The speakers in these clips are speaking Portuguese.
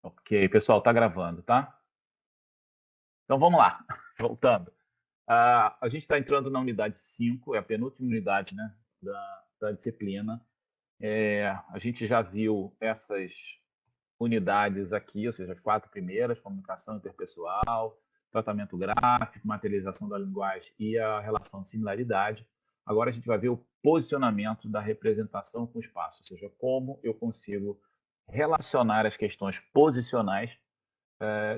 Ok, pessoal, tá gravando, tá? Então vamos lá, voltando. A gente está entrando na unidade 5, é a penúltima unidade, né, da disciplina. A gente já viu essas unidades aqui, ou seja, as 4 primeiras: comunicação interpessoal, tratamento gráfico, materialização da linguagem e a relação de similaridade. Agora a gente vai ver o posicionamento da representação com o espaço, ou seja, como eu consigo relacionar as questões posicionais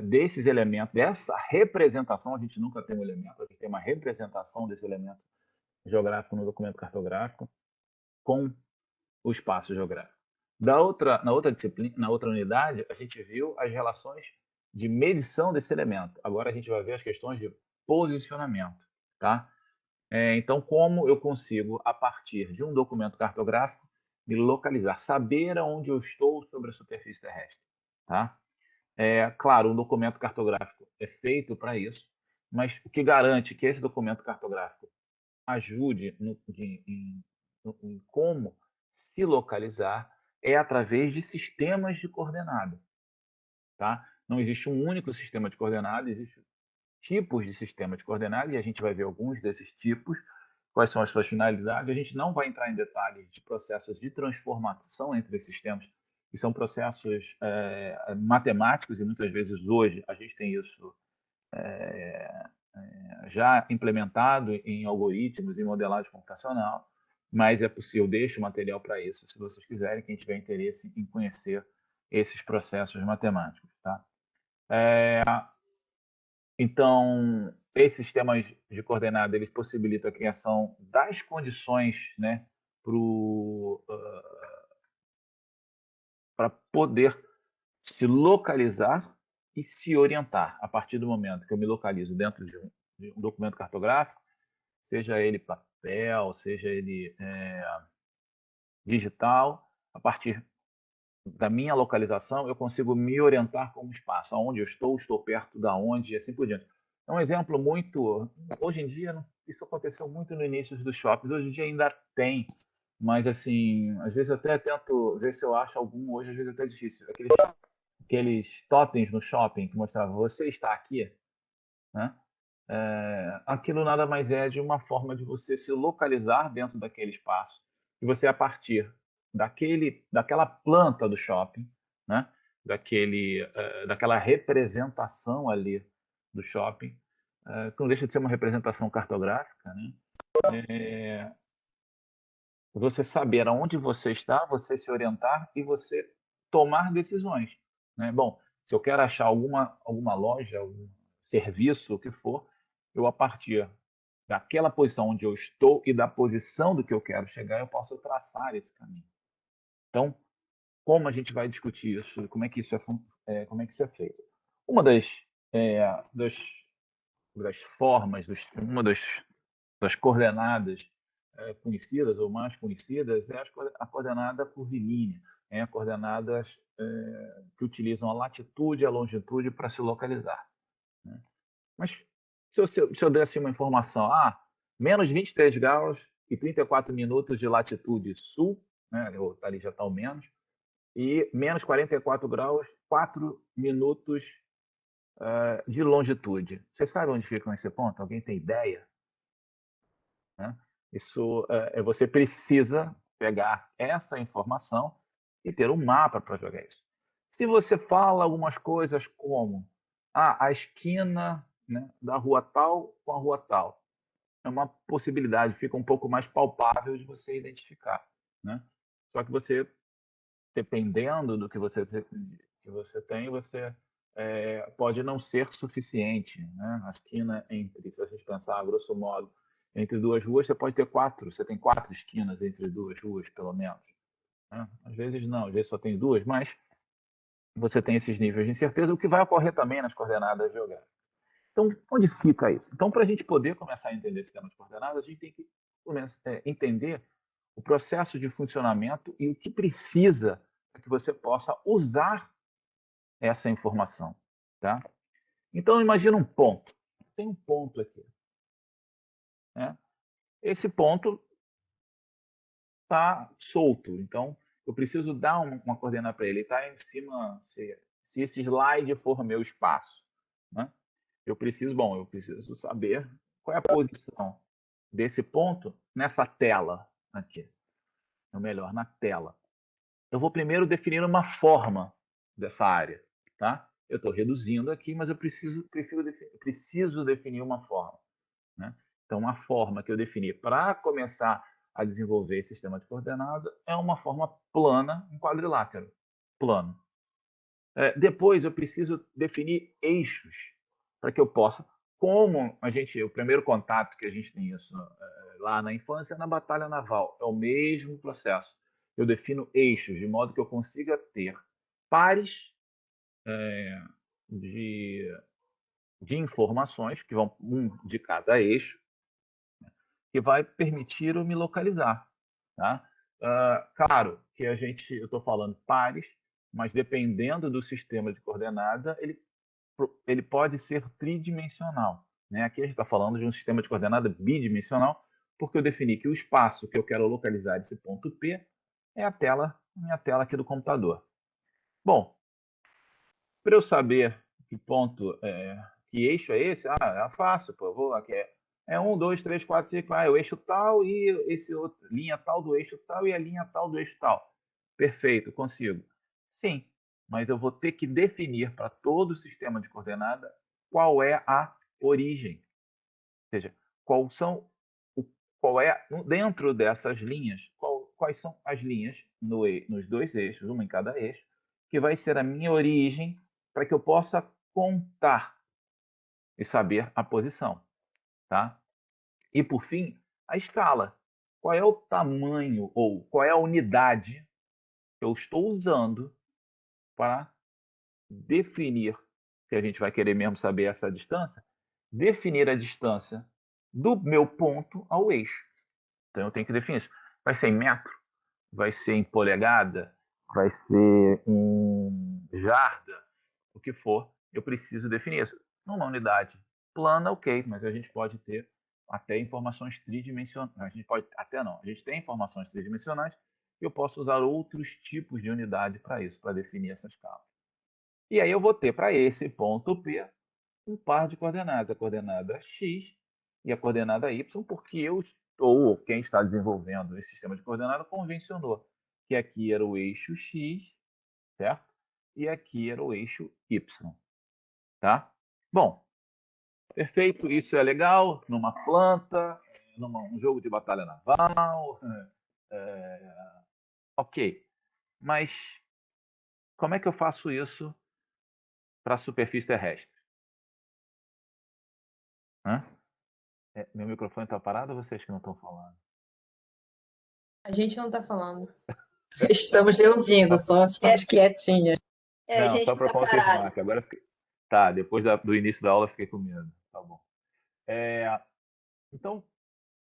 desses elementos, dessa representação. A gente nunca tem um elemento, a gente tem uma representação desse elemento geográfico no documento cartográfico com o espaço geográfico. Na outra disciplina, na outra unidade, a gente viu as relações de medição desse elemento. Agora a gente vai ver as questões de posicionamento, tá? Então, como eu consigo, a partir de um documento cartográfico, me localizar, saber aonde eu estou sobre a superfície terrestre, tá? Claro, um documento cartográfico é feito para isso, mas o que garante que esse documento cartográfico ajude em como se localizar é através de sistemas de coordenada, tá? Não existe um único sistema de coordenada, existem tipos de sistema de coordenada, e a gente vai ver alguns desses tipos, quais são as suas finalidades. A gente não vai entrar em detalhes de processos de transformação entre esses sistemas, que são processos matemáticos, e muitas vezes hoje a gente tem isso já implementado em algoritmos e modelagem computacional, mas é possível, deixo material para isso, se vocês quiserem, quem tiver interesse em conhecer esses processos matemáticos, tá? Então, esses sistemas de coordenada, eles possibilitam a criação das condições, né, para poder se localizar e se orientar a partir do momento que eu me localizo dentro de um documento cartográfico, seja ele papel, seja ele digital. A partir da minha localização, eu consigo me orientar como espaço, aonde eu estou perto da onde, e assim por diante. É um exemplo muito... Hoje em dia, isso aconteceu muito no início dos shoppings, hoje em dia ainda tem, mas assim, às vezes eu até tento ver se eu acho algum, hoje às vezes é até difícil. Aqueles totens no shopping que mostravam: você está aqui, né? Aquilo nada mais é de uma forma de você se localizar dentro daquele espaço, e você, a partir daquela planta do shopping, né? Daquela representação ali do shopping, que não deixa de ser uma representação cartográfica, né? Você saber aonde você está, você se orientar e você tomar decisões, né? Bom, se eu quero achar alguma loja, algum serviço, o que for, eu, a partir daquela posição onde eu estou e da posição do que eu quero chegar, eu posso traçar esse caminho. Então, como a gente vai discutir isso? Como é que isso como é que isso é feito? Uma das formas, uma das coordenadas conhecidas ou mais conhecidas é a coordenada curvilínea, a coordenadas que utilizam a latitude e a longitude para se localizar, né? Mas se eu desse uma informação, menos 23 graus e 34 minutos de latitude sul, né, ali já está o menos, e menos 44 graus, 4 minutos de longitude. Você sabe onde fica esse ponto? Alguém tem ideia? Né? Isso você precisa pegar essa informação e ter um mapa para jogar isso. Se você fala algumas coisas como a esquina, né, da rua tal com a rua tal, é uma possibilidade, fica um pouco mais palpável de você identificar, né? Só que você, dependendo do que você tem, você pode não ser suficiente, né? A esquina entre, se a gente pensar, grosso modo, entre duas ruas, você pode ter 4, você tem 4 esquinas entre duas ruas, pelo menos, né? Às vezes não, às vezes só tem 2, mas você tem esses níveis de incerteza, o que vai ocorrer também nas coordenadas geográficas. Então, onde fica isso? Então, para a gente poder começar a entender esse sistema de coordenadas, a gente tem que entender o processo de funcionamento e o que precisa para que você possa usar essa informação, tá? Então, imagina um ponto. Tem um ponto aqui, né? Esse ponto está solto, então eu preciso dar uma coordenada para ele. Ele está em cima, se esse slide for meu espaço, né? Eu preciso saber qual é a posição desse ponto nessa tela aqui. Ou melhor, na tela. Eu vou primeiro definir uma forma dessa área, tá? Eu estou reduzindo aqui, mas eu preciso definir uma forma, né? Então, uma forma que eu defini para começar a desenvolver esse sistema de coordenada é uma forma plana em quadrilátero. Plano. Depois, eu preciso definir eixos para que eu possa, o primeiro contato que a gente tem isso lá na infância é na batalha naval. É o mesmo processo. Eu defino eixos de modo que eu consiga ter pares de, de informações, que vão um de cada eixo, que vai permitir eu me localizar. Tá? Claro que eu estou falando pares, mas dependendo do sistema de coordenada, ele pode ser tridimensional. Né? Aqui a gente está falando de um sistema de coordenada bidimensional, porque eu defini que o espaço que eu quero localizar esse ponto P é minha tela aqui do computador. Bom, para eu saber que eixo é esse, é fácil, pô, vou aqui, é 1, 2, 3, 4, 5, é o eixo tal e esse outro, linha tal do eixo tal e a linha tal do eixo tal. Perfeito, consigo. Sim, mas eu vou ter que definir para todo o sistema de coordenada qual é a origem. Ou seja, qual é, dentro dessas linhas, quais são as linhas nos dois eixos, uma em cada eixo, que vai ser a minha origem para que eu possa contar e saber a posição. Tá? E, por fim, a escala. Qual é o tamanho ou qual é a unidade que eu estou usando para definir, se a gente vai querer mesmo saber essa distância, definir a distância do meu ponto ao eixo. Então, eu tenho que definir isso. Vai ser em metro? Vai ser em polegada? Vai ser em jarda? O que for, eu preciso definir isso. Numa unidade plana, ok, mas a gente pode ter até informações tridimensionais. A gente pode, até não, a gente tem informações tridimensionais e eu posso usar outros tipos de unidade para isso, para definir essa escala. E aí eu vou ter para esse ponto P um par de coordenadas, a coordenada x e a coordenada y, porque quem está desenvolvendo esse sistema de coordenada, convencionou que aqui era o eixo x, certo? E aqui era o eixo y, tá? Bom, perfeito, isso é legal numa planta, num jogo de batalha naval, ok. Mas como é que eu faço isso para a superfície terrestre? Hã? Meu microfone está parado ou vocês que não estão falando? A gente não está falando. Estamos lhe ouvindo, só estamos quietinhas. A Não, gente só não para está parado. confirmar, que agora tá, depois do início da aula eu fiquei com medo. Tá bom. Então,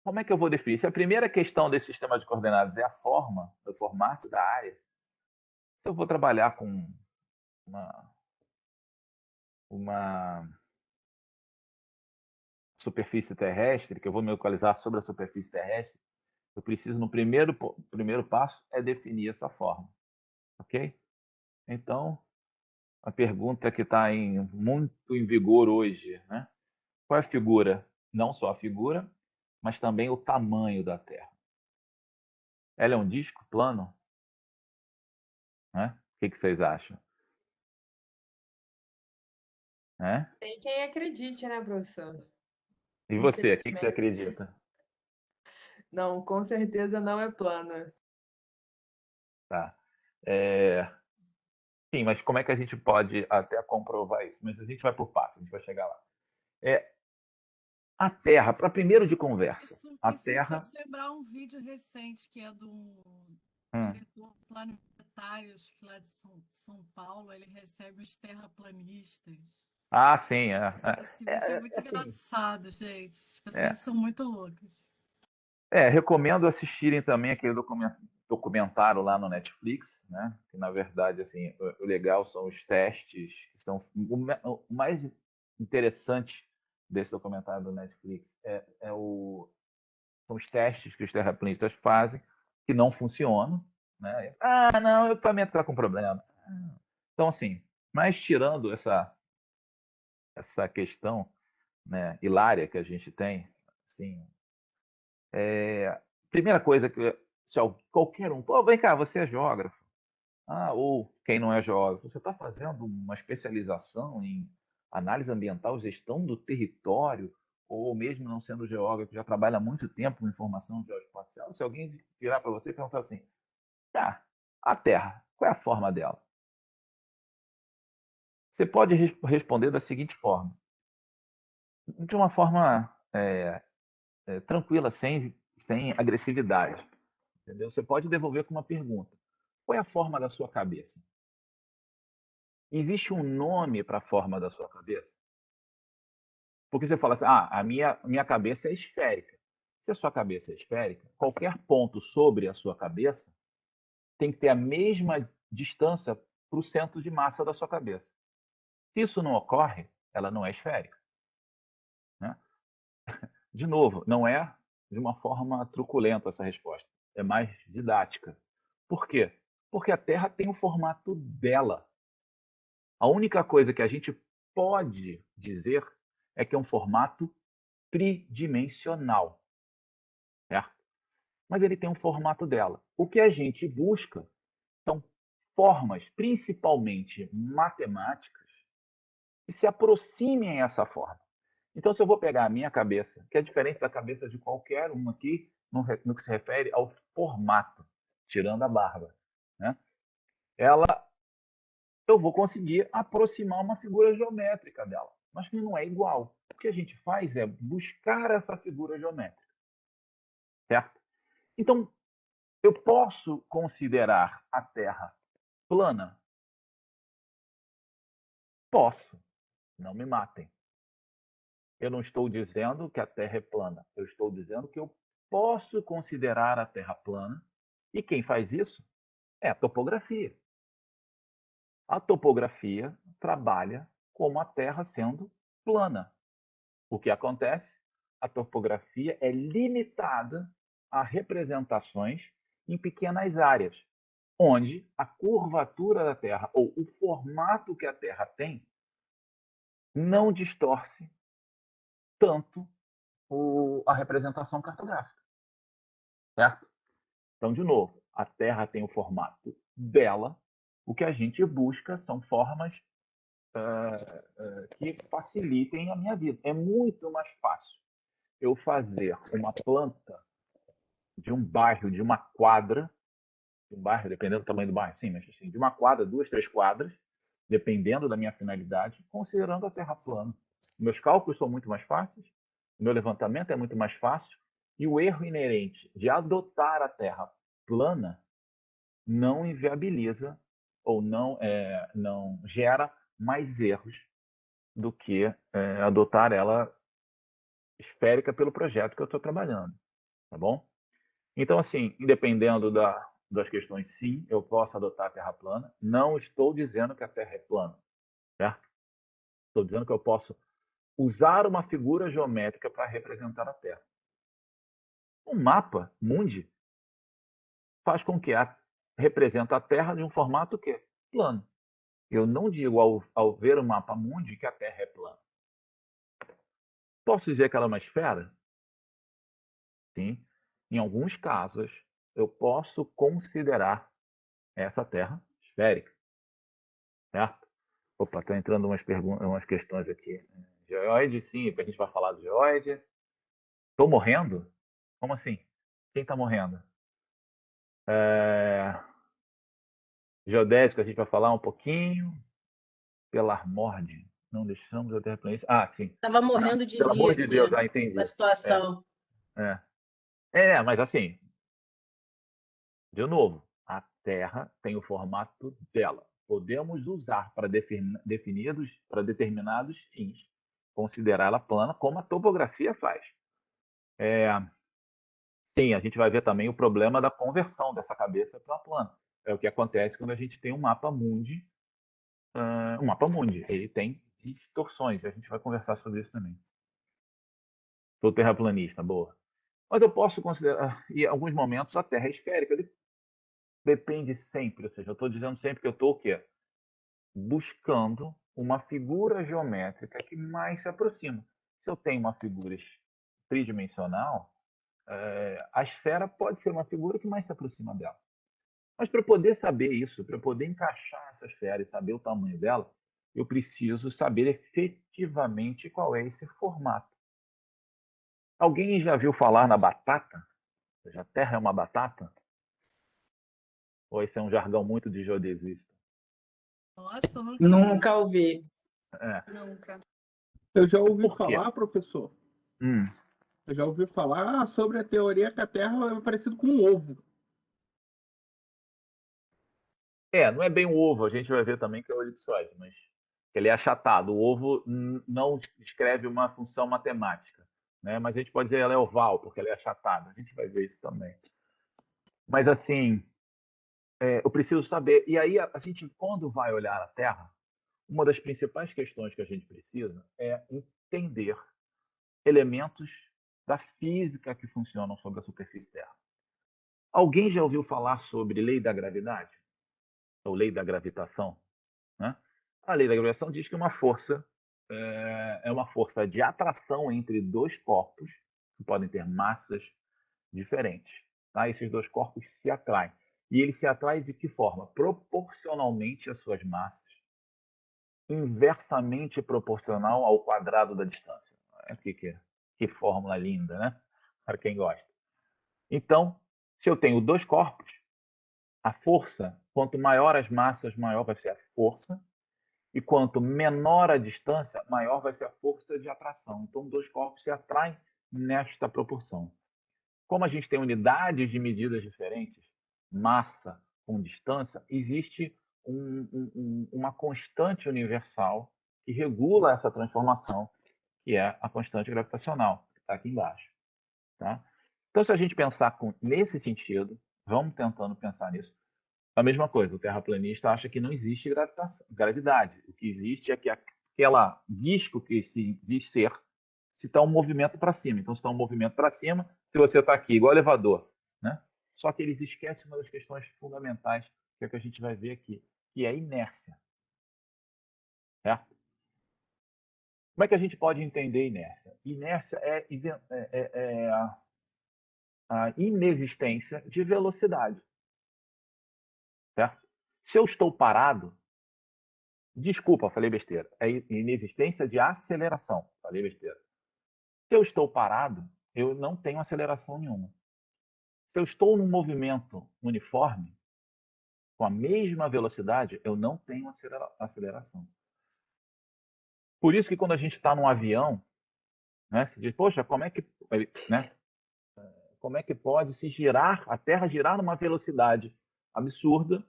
como é que eu vou definir? Se a primeira questão desse sistema de coordenadas é a forma, o formato da área, se eu vou trabalhar com uma superfície terrestre, que eu vou me localizar sobre a superfície terrestre, eu preciso, no primeiro passo, é definir essa forma. Ok? Então, a pergunta que está muito em vigor hoje, né? Qual é a figura? Não só a figura, mas também o tamanho da Terra. Ela é um disco plano? Né? O que vocês acham? Tem quem acredite, né, professor? E você, o que você acredita? Não, com certeza não é plana. Tá. Sim, mas como é que a gente pode até comprovar isso? Mas a gente vai por passo, a gente vai chegar lá. A Terra, para primeiro de conversa. Isso me fez lembrar um vídeo recente que é do diretor planetário, acho que lá de São Paulo, ele recebe os terraplanistas. Ah, sim. Esse vídeo é muito engraçado, gente. As pessoas são muito loucas. Recomendo assistirem também aquele documentário lá no Netflix, né? Que na verdade, assim, o legal são os testes, que são o mais interessante desse documentário do Netflix são os testes que os terraplanistas fazem que não funcionam, né? Não, o equipamento está com problema. Então, assim, Mas tirando essa questão, né, hilária que a gente tem, assim, primeira coisa que se qualquer um, pô, vem cá, você é geógrafo? Ah, ou quem não é geógrafo, você está fazendo uma especialização em análise ambiental, gestão do território, ou mesmo não sendo geógrafo, já trabalha há muito tempo com informação geoespacial. Se alguém virar para você e perguntar assim, tá, a Terra, qual é a forma dela? Você pode responder da seguinte forma, de uma forma tranquila, sem agressividade. Entendeu? Você pode devolver com uma pergunta. Qual é a forma da sua cabeça? Existe um nome para a forma da sua cabeça? Porque você fala assim, a minha cabeça é esférica. Se a sua cabeça é esférica, qualquer ponto sobre a sua cabeça tem que ter a mesma distância para o centro de massa da sua cabeça. Se isso não ocorre, ela não é esférica. Né? De novo, não é de uma forma truculenta essa resposta. É mais didática. Por quê? Porque a Terra tem o formato dela. A única coisa que a gente pode dizer é que é um formato tridimensional, certo? Mas ele tem um formato dela. O que a gente busca são formas, principalmente matemáticas, que se aproximem a essa forma. Então, se eu vou pegar a minha cabeça, que é diferente da cabeça de qualquer um aqui, no que se refere ao formato, tirando a barba, né? Eu vou conseguir aproximar uma figura geométrica dela, mas que não é igual. O que a gente faz é buscar essa figura geométrica, certo? Então, eu posso considerar a Terra plana? Posso. Não me matem. Eu não estou dizendo que a Terra é plana. Eu estou dizendo que eu posso considerar a Terra plana. E quem faz isso é a topografia. A topografia trabalha como a Terra sendo plana. O que acontece? A topografia é limitada a representações em pequenas áreas, onde a curvatura da Terra ou o formato que a Terra tem não distorce tanto a representação cartográfica, certo? Então, de novo, a Terra tem o formato dela, o que a gente busca são formas que facilitem a minha vida. É muito mais fácil eu fazer uma planta de um bairro, de uma quadra, de um bairro, dependendo do tamanho do bairro, sim, mas assim, de uma quadra, 2, 3 quadras, dependendo da minha finalidade, considerando a terra plana. Meus cálculos são muito mais fáceis, o meu levantamento é muito mais fácil, e o erro inerente de adotar a terra plana não inviabiliza ou não gera mais erros do que adotar ela esférica pelo projeto que eu estou trabalhando, tá bom? Então, assim, independendo das questões, sim, eu posso adotar a Terra plana. Não estou dizendo que a Terra é plana, certo? Estou dizendo que eu posso usar uma figura geométrica para representar a Terra. O mapa mundi faz com que representa a Terra de um formato que é plano. Eu não digo ao ver o mapa mundi que a Terra é plana. Posso dizer que ela é uma esfera? Sim. Em alguns casos, eu posso considerar essa Terra esférica, certo? Opa, estão entrando umas questões aqui. Geoide, sim, a gente vai falar do geoide. Estou morrendo? Como assim? Quem está morrendo? Geodésico, a gente vai falar um pouquinho. Pelar morde. Não deixamos a terraplanista. Ah, sim. Estava morrendo de Pelo rir amor de aqui Deus, já com a entendi. situação. Mas assim, de novo, a Terra tem o formato dela. Podemos usar para determinados fins, considerá-la plana, como a topografia faz. Sim, a gente vai ver também o problema da conversão dessa cabeça para plana. É o que acontece quando a gente tem um mapa mundi. Um mapa mundi, ele tem distorções. A gente vai conversar sobre isso também. Sou terraplanista, boa. Mas eu posso considerar, em alguns momentos, a Terra é esférica. Depende sempre, ou seja, eu estou dizendo sempre que eu estou o quê? buscando uma figura geométrica que mais se aproxima. Se eu tenho uma figura tridimensional, a esfera pode ser uma figura que mais se aproxima dela. Mas para eu poder saber isso, para eu poder encaixar essa esfera e saber o tamanho dela, eu preciso saber efetivamente qual é esse formato. Alguém já viu falar na batata? Ou seja, a Terra é uma batata? Ou esse é um jargão muito de geodesista? Nossa, Nunca ouvi. Nunca. Eu já ouvi Por quê? falar, professor, Hum, eu já ouvi falar sobre a teoria que a Terra é parecida com um ovo. não é bem um ovo, a gente vai ver também que é o elipsoide, mas ele é achatado. O ovo não descreve uma função matemática, né? Mas a gente pode dizer que ela é oval, porque ela é achatada. A gente vai ver isso também. Mas assim, eu preciso saber. E aí, a gente, quando vai olhar a Terra, uma das principais questões que a gente precisa é entender elementos da física que funcionam sobre a superfície Terra. Alguém já ouviu falar sobre lei da gravidade? Ou lei da gravitação? Né? A lei da gravitação diz que uma força é uma força de atração entre dois corpos que podem ter massas diferentes. Tá? Esses dois corpos se atraem. E eles se atraem de que forma? Proporcionalmente às suas massas, inversamente proporcional ao quadrado da distância. Que fórmula linda, né? Para quem gosta. Então, se eu tenho dois corpos, a força, quanto maior as massas, maior vai ser a força, e quanto menor a distância, maior vai ser a força de atração. Então, dois corpos se atraem nesta proporção. Como a gente tem unidades de medidas diferentes, massa com distância, existe uma constante universal que regula essa transformação, que é a constante gravitacional, que está aqui embaixo. Tá? Então, se a gente pensar nesse sentido, vamos tentando pensar nisso. A mesma coisa, o terraplanista acha que não existe gravidade. O que existe é que aquela disco que se diz ser, se está um movimento para cima. Então, se está um movimento para cima, se você está aqui, igual elevador, né? Só que eles esquecem uma das questões fundamentais, que é o que a gente vai ver aqui, que é a inércia. Certo? Como é que a gente pode entender inércia? Inércia é a inexistência de velocidade. Certo? Se eu estou parado, desculpa, falei besteira, é inexistência de aceleração, falei besteira. Se eu estou parado, eu não tenho aceleração nenhuma. Se eu estou num movimento uniforme, com a mesma velocidade, eu não tenho aceleração. Por isso que quando a gente está num avião, né, se diz, poxa, como é que pode se girar, a Terra girar numa velocidade absurda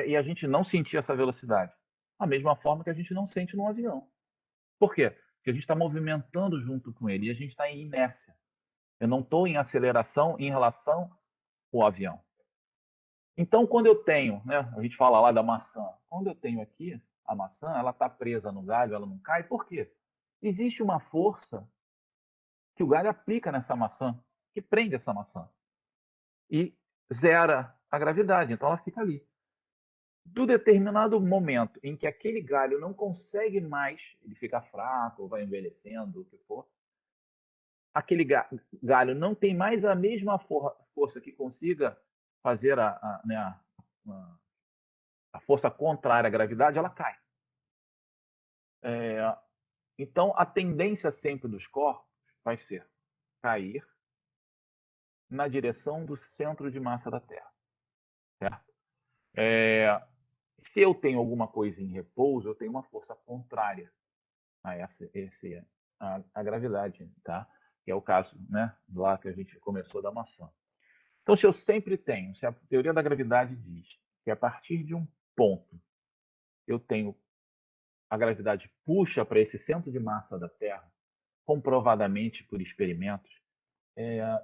e a gente não sentir essa velocidade? Da mesma forma que a gente não sente num avião. Por quê? Porque a gente está movimentando junto com ele e a gente está em inércia. Eu não estou em aceleração em relação ao avião. Então, quando eu tenho, né, a gente fala lá da maçã, quando eu tenho aqui a maçã, ela está presa no galho, ela não cai, por quê? Existe uma força que o galho aplica nessa maçã, que prende essa maçã e zera a gravidade, então ela fica ali. Do determinado momento em que aquele galho não consegue mais, ele fica fraco, ou vai envelhecendo, o que for, aquele galho não tem mais a mesma força que consiga fazer a força contrária à gravidade, ela cai. Então, a tendência sempre dos corpos vai ser cair na direção do centro de massa da Terra. Certo? Se eu tenho alguma coisa em repouso, eu tenho uma força contrária a gravidade, tá? Que é o caso, né, lá que a gente começou da maçã. Então, se eu sempre tenho, se a teoria da gravidade diz que a partir de um ponto eu tenho a gravidade puxa para esse centro de massa da Terra, comprovadamente por experimentos.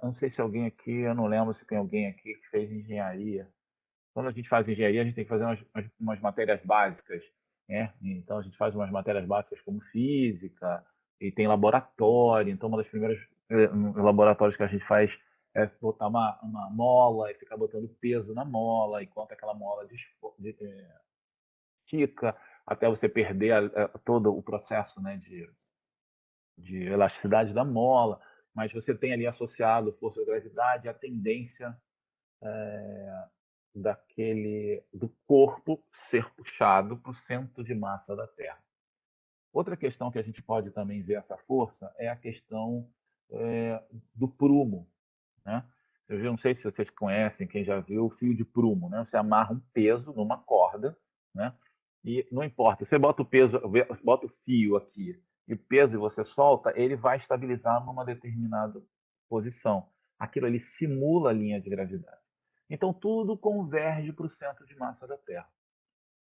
Não sei se alguém aqui, eu não lembro se tem alguém aqui que fez engenharia. Quando a gente faz engenharia, a gente tem que fazer umas matérias básicas, né? Então, a gente faz umas matérias básicas como física, e tem laboratório. Então, uma das primeiras laboratórios que a gente faz é botar uma mola e ficar botando peso na mola, enquanto aquela mola estica. até você perder todo o processo, né, de elasticidade da mola, mas você tem ali associado força de gravidade a tendência do corpo ser puxado para o centro de massa da Terra. Outra questão que a gente pode também ver essa força é a questão do prumo, né? Eu não sei se vocês conhecem, quem já viu o fio de prumo, né? Você amarra um peso numa corda, né? E não importa, você bota o fio aqui e o peso você solta, ele vai estabilizar numa determinada posição. Aquilo ali simula a linha de gravidade. Então tudo converge para o centro de massa da Terra.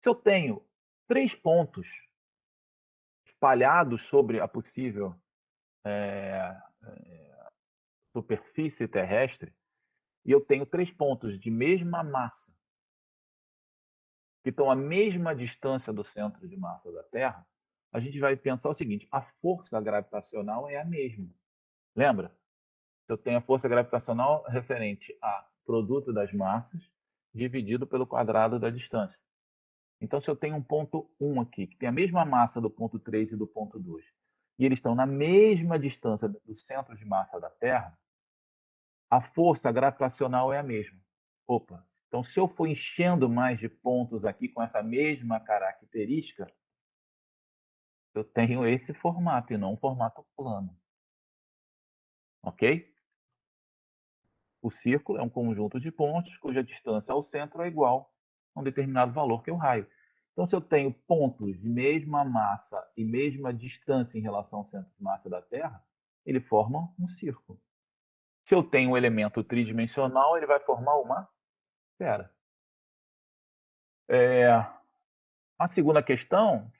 Se eu tenho 3 pontos espalhados sobre a possível superfície terrestre, e eu tenho 3 pontos de mesma massa, que estão à mesma distância do centro de massa da Terra, a gente vai pensar o seguinte: a força gravitacional é a mesma. Lembra? Eu tenho a força gravitacional referente a produto das massas dividido pelo quadrado da distância. Então, se eu tenho um ponto 1 aqui, que tem a mesma massa do ponto 3 e do ponto 2, e eles estão na mesma distância do centro de massa da Terra, a força gravitacional é a mesma. Opa! Então, se eu for enchendo mais de pontos aqui com essa mesma característica, eu tenho esse formato e não um formato plano. Ok? O círculo é um conjunto de pontos cuja distância ao centro é igual a um determinado valor, que é o raio. Então, se eu tenho pontos de mesma massa e mesma distância em relação ao centro de massa da Terra, ele forma um círculo. Se eu tenho um elemento tridimensional, ele vai formar uma esfera. A segunda questão,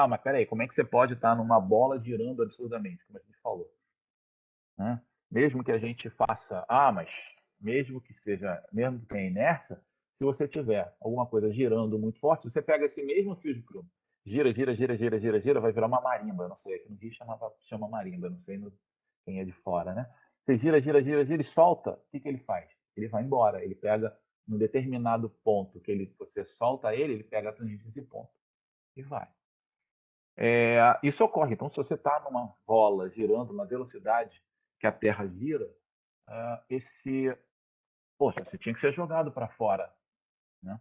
mas peraí, como é que você pode estar numa bola girando absurdamente, como a gente falou? Né? Mesmo que a gente faça, mas mesmo que tenha inércia, se você tiver alguma coisa girando muito forte, você pega esse mesmo fio de prumo, gira, gira, gira, gira, gira, gira, vai virar uma marimba, não sei, aqui no Rio chama marimba, não sei quem é de fora, né? Você gira, gira, gira, gira e solta, o que ele faz? Ele vai embora, ele pega num determinado ponto que você solta ele pega a tangente desse ponto e vai. Isso ocorre. Então, se você está numa bola girando na velocidade que a Terra gira, você tinha que ser jogado para fora, né?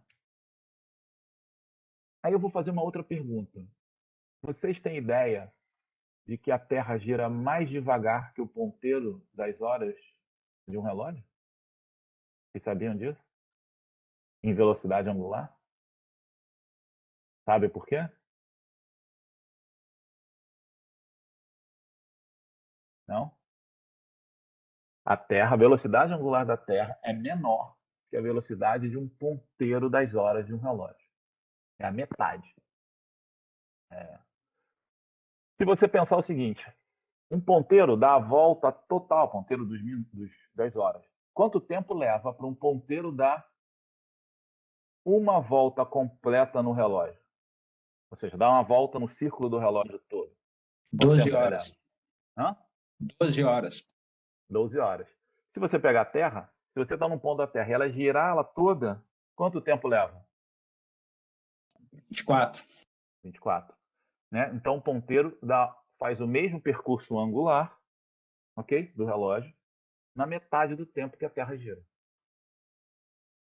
Aí eu vou fazer uma outra pergunta. Vocês têm ideia de que a Terra gira mais devagar que o ponteiro das horas de um relógio? Vocês sabiam disso? Em velocidade angular? Sabe por quê? Não? A velocidade angular da Terra é menor que a velocidade de um ponteiro das horas de um relógio. É a metade. Se você pensar o seguinte, um ponteiro dá a volta total, ponteiro dos 10 horas. Quanto tempo leva para um ponteiro dar uma volta completa no relógio? Ou seja, dar uma volta no círculo do relógio todo. Quanto 12 tempo ele horas. leva? Hã? 12 horas. 12 horas. Se você pegar a Terra, se você está num ponto da Terra e ela girar ela toda, quanto tempo leva? 24. 24. Né? Então, o ponteiro faz o mesmo percurso angular, ok? Do relógio, na metade do tempo que a Terra gira.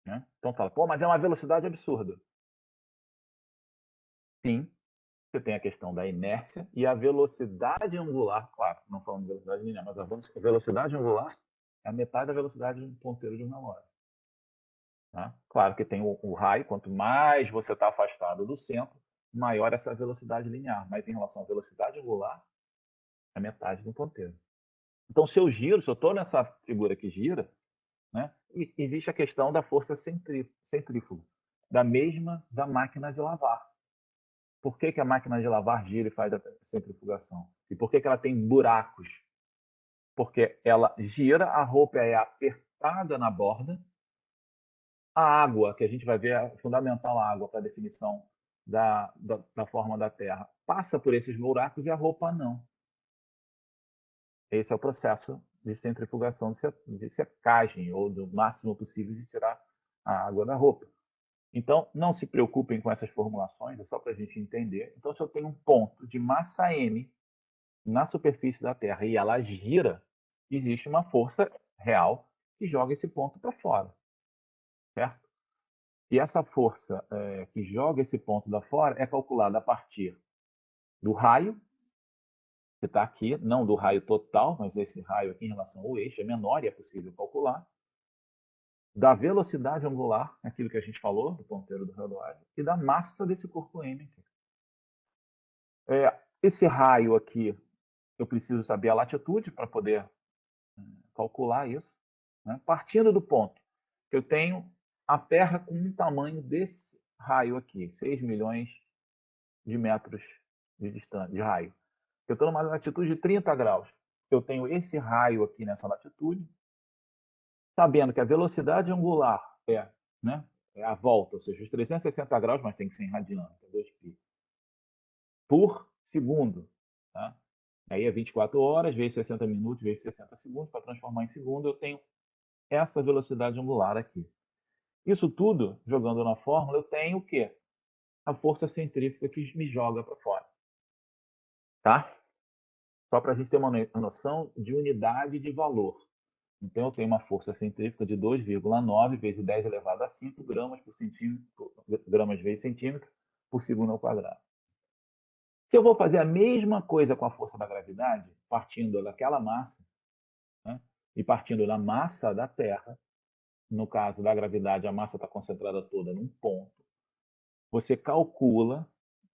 Né? Então fala, mas é uma velocidade absurda. Sim, você tem a questão da inércia e a velocidade angular, claro, não falando de velocidade linear, mas a velocidade angular é a metade da velocidade de um ponteiro de um relógio. Tá? Claro que tem o raio, quanto mais você está afastado do centro, maior essa velocidade linear, mas em relação à velocidade angular, é metade do ponteiro. Então, se eu estou nessa figura que gira, né, existe a questão da força centrífuga, da máquina de lavar. Por que a máquina de lavar gira e faz a centrifugação? E por que ela tem buracos? Porque ela gira, a roupa é apertada na borda, a água, que a gente vai ver, é fundamental a água para a definição da forma da Terra, passa por esses buracos e a roupa não. Esse é o processo de centrifugação, de secagem, ou do máximo possível de tirar a água da roupa. Então, não se preocupem com essas formulações, é só para a gente entender. Então, se eu tenho um ponto de massa M na superfície da Terra e ela gira, existe uma força real que joga esse ponto para fora, certo? E essa força que joga esse ponto para fora é calculada a partir do raio, que está aqui, não do raio total, mas esse raio aqui em relação ao eixo é menor e é possível calcular, da velocidade angular, aquilo que a gente falou, do ponteiro do relógio, e da massa desse corpo M aqui. Esse raio aqui, eu preciso saber a latitude para poder calcular isso, né? Partindo do ponto que eu tenho a Terra com um tamanho desse raio aqui, 6 milhões de metros de distância, de raio. Eu estou numa latitude de 30 graus. Eu tenho esse raio aqui nessa latitude, sabendo que a velocidade angular é a volta, ou seja, os 360 graus, mas tem que ser em radianos, é 2π, por segundo. Tá? Aí é 24 horas, vezes 60 minutos, vezes 60 segundos, para transformar em segundo, eu tenho essa velocidade angular aqui. Isso tudo, jogando na fórmula, eu tenho o quê? A força centrífuga que me joga para fora. Tá? Só para a gente ter uma noção de unidade de valor. Então, eu tenho uma força centrífuga de 2,9 vezes 10 elevado a 5 gramas por centímetro, gramas vezes centímetro por segundo ao quadrado. Se eu vou fazer a mesma coisa com a força da gravidade, partindo daquela massa, né, e partindo da massa da Terra, no caso da gravidade, a massa está concentrada toda num ponto, você calcula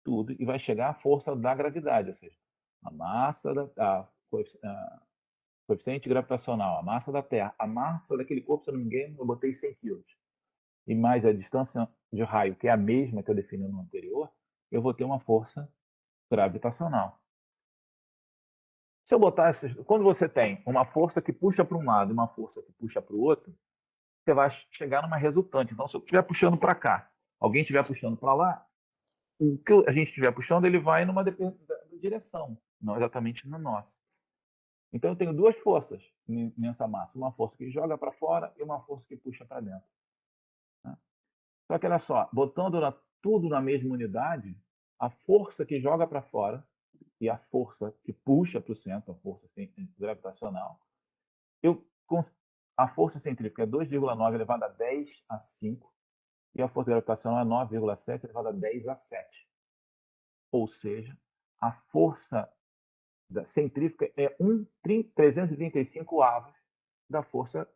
tudo e vai chegar à força da gravidade, ou seja, a massa a coeficiente gravitacional, a massa da Terra, a massa daquele corpo, se eu não me engano, eu botei 100 kg, e mais a distância de raio, que é a mesma que eu defini no anterior, eu vou ter uma força gravitacional. Se eu botar essas, quando você tem uma força que puxa para um lado e uma força que puxa para o outro, você vai chegar numa resultante. Então, se eu estiver puxando para cá, alguém estiver puxando para lá, o que a gente estiver puxando, ele vai numa direção, não exatamente na nossa. Então, eu tenho duas forças nessa massa. Uma força que joga para fora e uma força que puxa para dentro. Né? Só que, olha só, botando tudo na mesma unidade, a força que joga para fora e a força que puxa para o centro, a força gravitacional, a força centrífuga é 2,9 elevado a 10 a 5 e a força gravitacional é 9,7 elevado a 10 a 7. Ou seja, a força centrífuga é 335 avos da força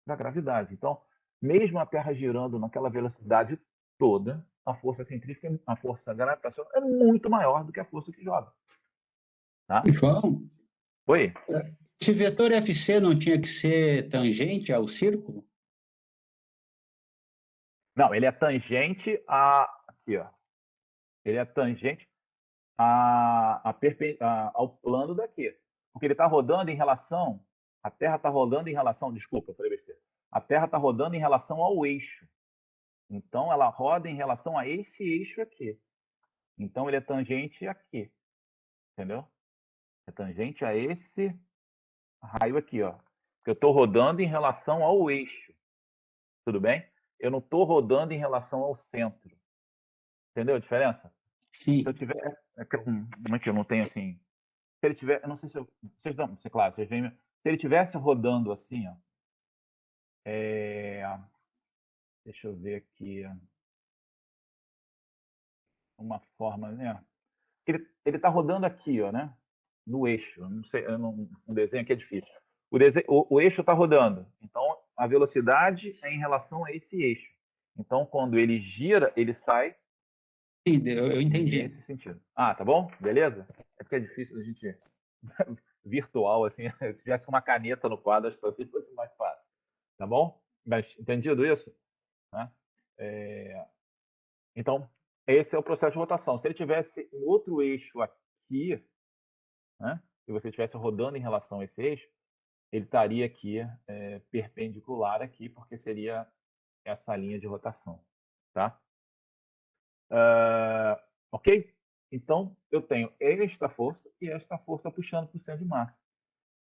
da gravidade. Então, mesmo a Terra girando naquela velocidade toda, a força centrífuga, a força gravitacional é muito maior do que a força que joga. Tá? João, Oi? esse vetor FC não tinha que ser tangente ao círculo? Não, ele é tangente aqui, ó. Ele é tangente ao plano daqui. Porque ele está rodando em relação. A Terra está rodando em relação. Desculpa, eu falei besteira. A Terra está rodando em relação ao eixo. Então, ela roda em relação a esse eixo aqui. Então, ele é tangente aqui. Entendeu? É tangente a esse raio aqui, ó. Porque eu estou rodando em relação ao eixo. Tudo bem? Eu não estou rodando em relação ao centro. Entendeu a diferença? Sim. Se eu tiver. Como é que eu não tenho assim. Se ele tiver. Eu não sei se eu. Vocês dão. Claro, vocês veem. Se ele tivesse rodando assim, ó. Deixa eu ver aqui. Uma forma, né? Ele está rodando aqui, ó, né? No eixo. Eu não sei, um desenho aqui é difícil. O eixo está rodando. Então, a velocidade é em relação a esse eixo. Então, quando ele gira, ele sai. Sim, eu entendi. Nesse sentido. Ah, tá bom? Beleza? É porque é difícil a gente virtual, assim, se tivesse uma caneta no quadro, acho que talvez fosse mais fácil. Tá bom? Mas entendido isso? Né? Então, esse é o processo de rotação. Se ele tivesse um outro eixo aqui, né, e você estivesse rodando em relação a esse eixo, ele estaria aqui perpendicular aqui, porque seria essa linha de rotação. Tá? Ok? Então, eu tenho esta força e esta força puxando para o centro de massa.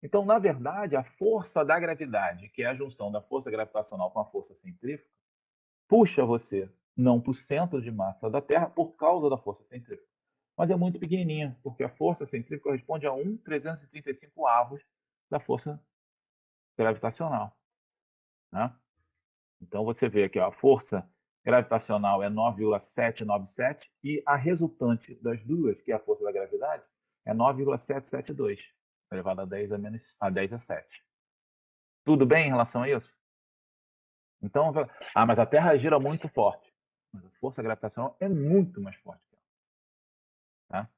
Então, na verdade, a força da gravidade, que é a junção da força gravitacional com a força centrífuga, puxa você não para o centro de massa da Terra por causa da força centrífuga. Mas é muito pequenininha, porque a força centrífuga corresponde a 1/335 avos da força gravitacional, né? Então você vê aqui, ó, a força gravitacional é 9,797 e a resultante das duas, que é a força da gravidade, é 9,772, elevado a 10 a 7. Tudo bem em relação a isso? Então, mas a Terra gira muito forte. Mas a força gravitacional é muito mais forte que ela, tá?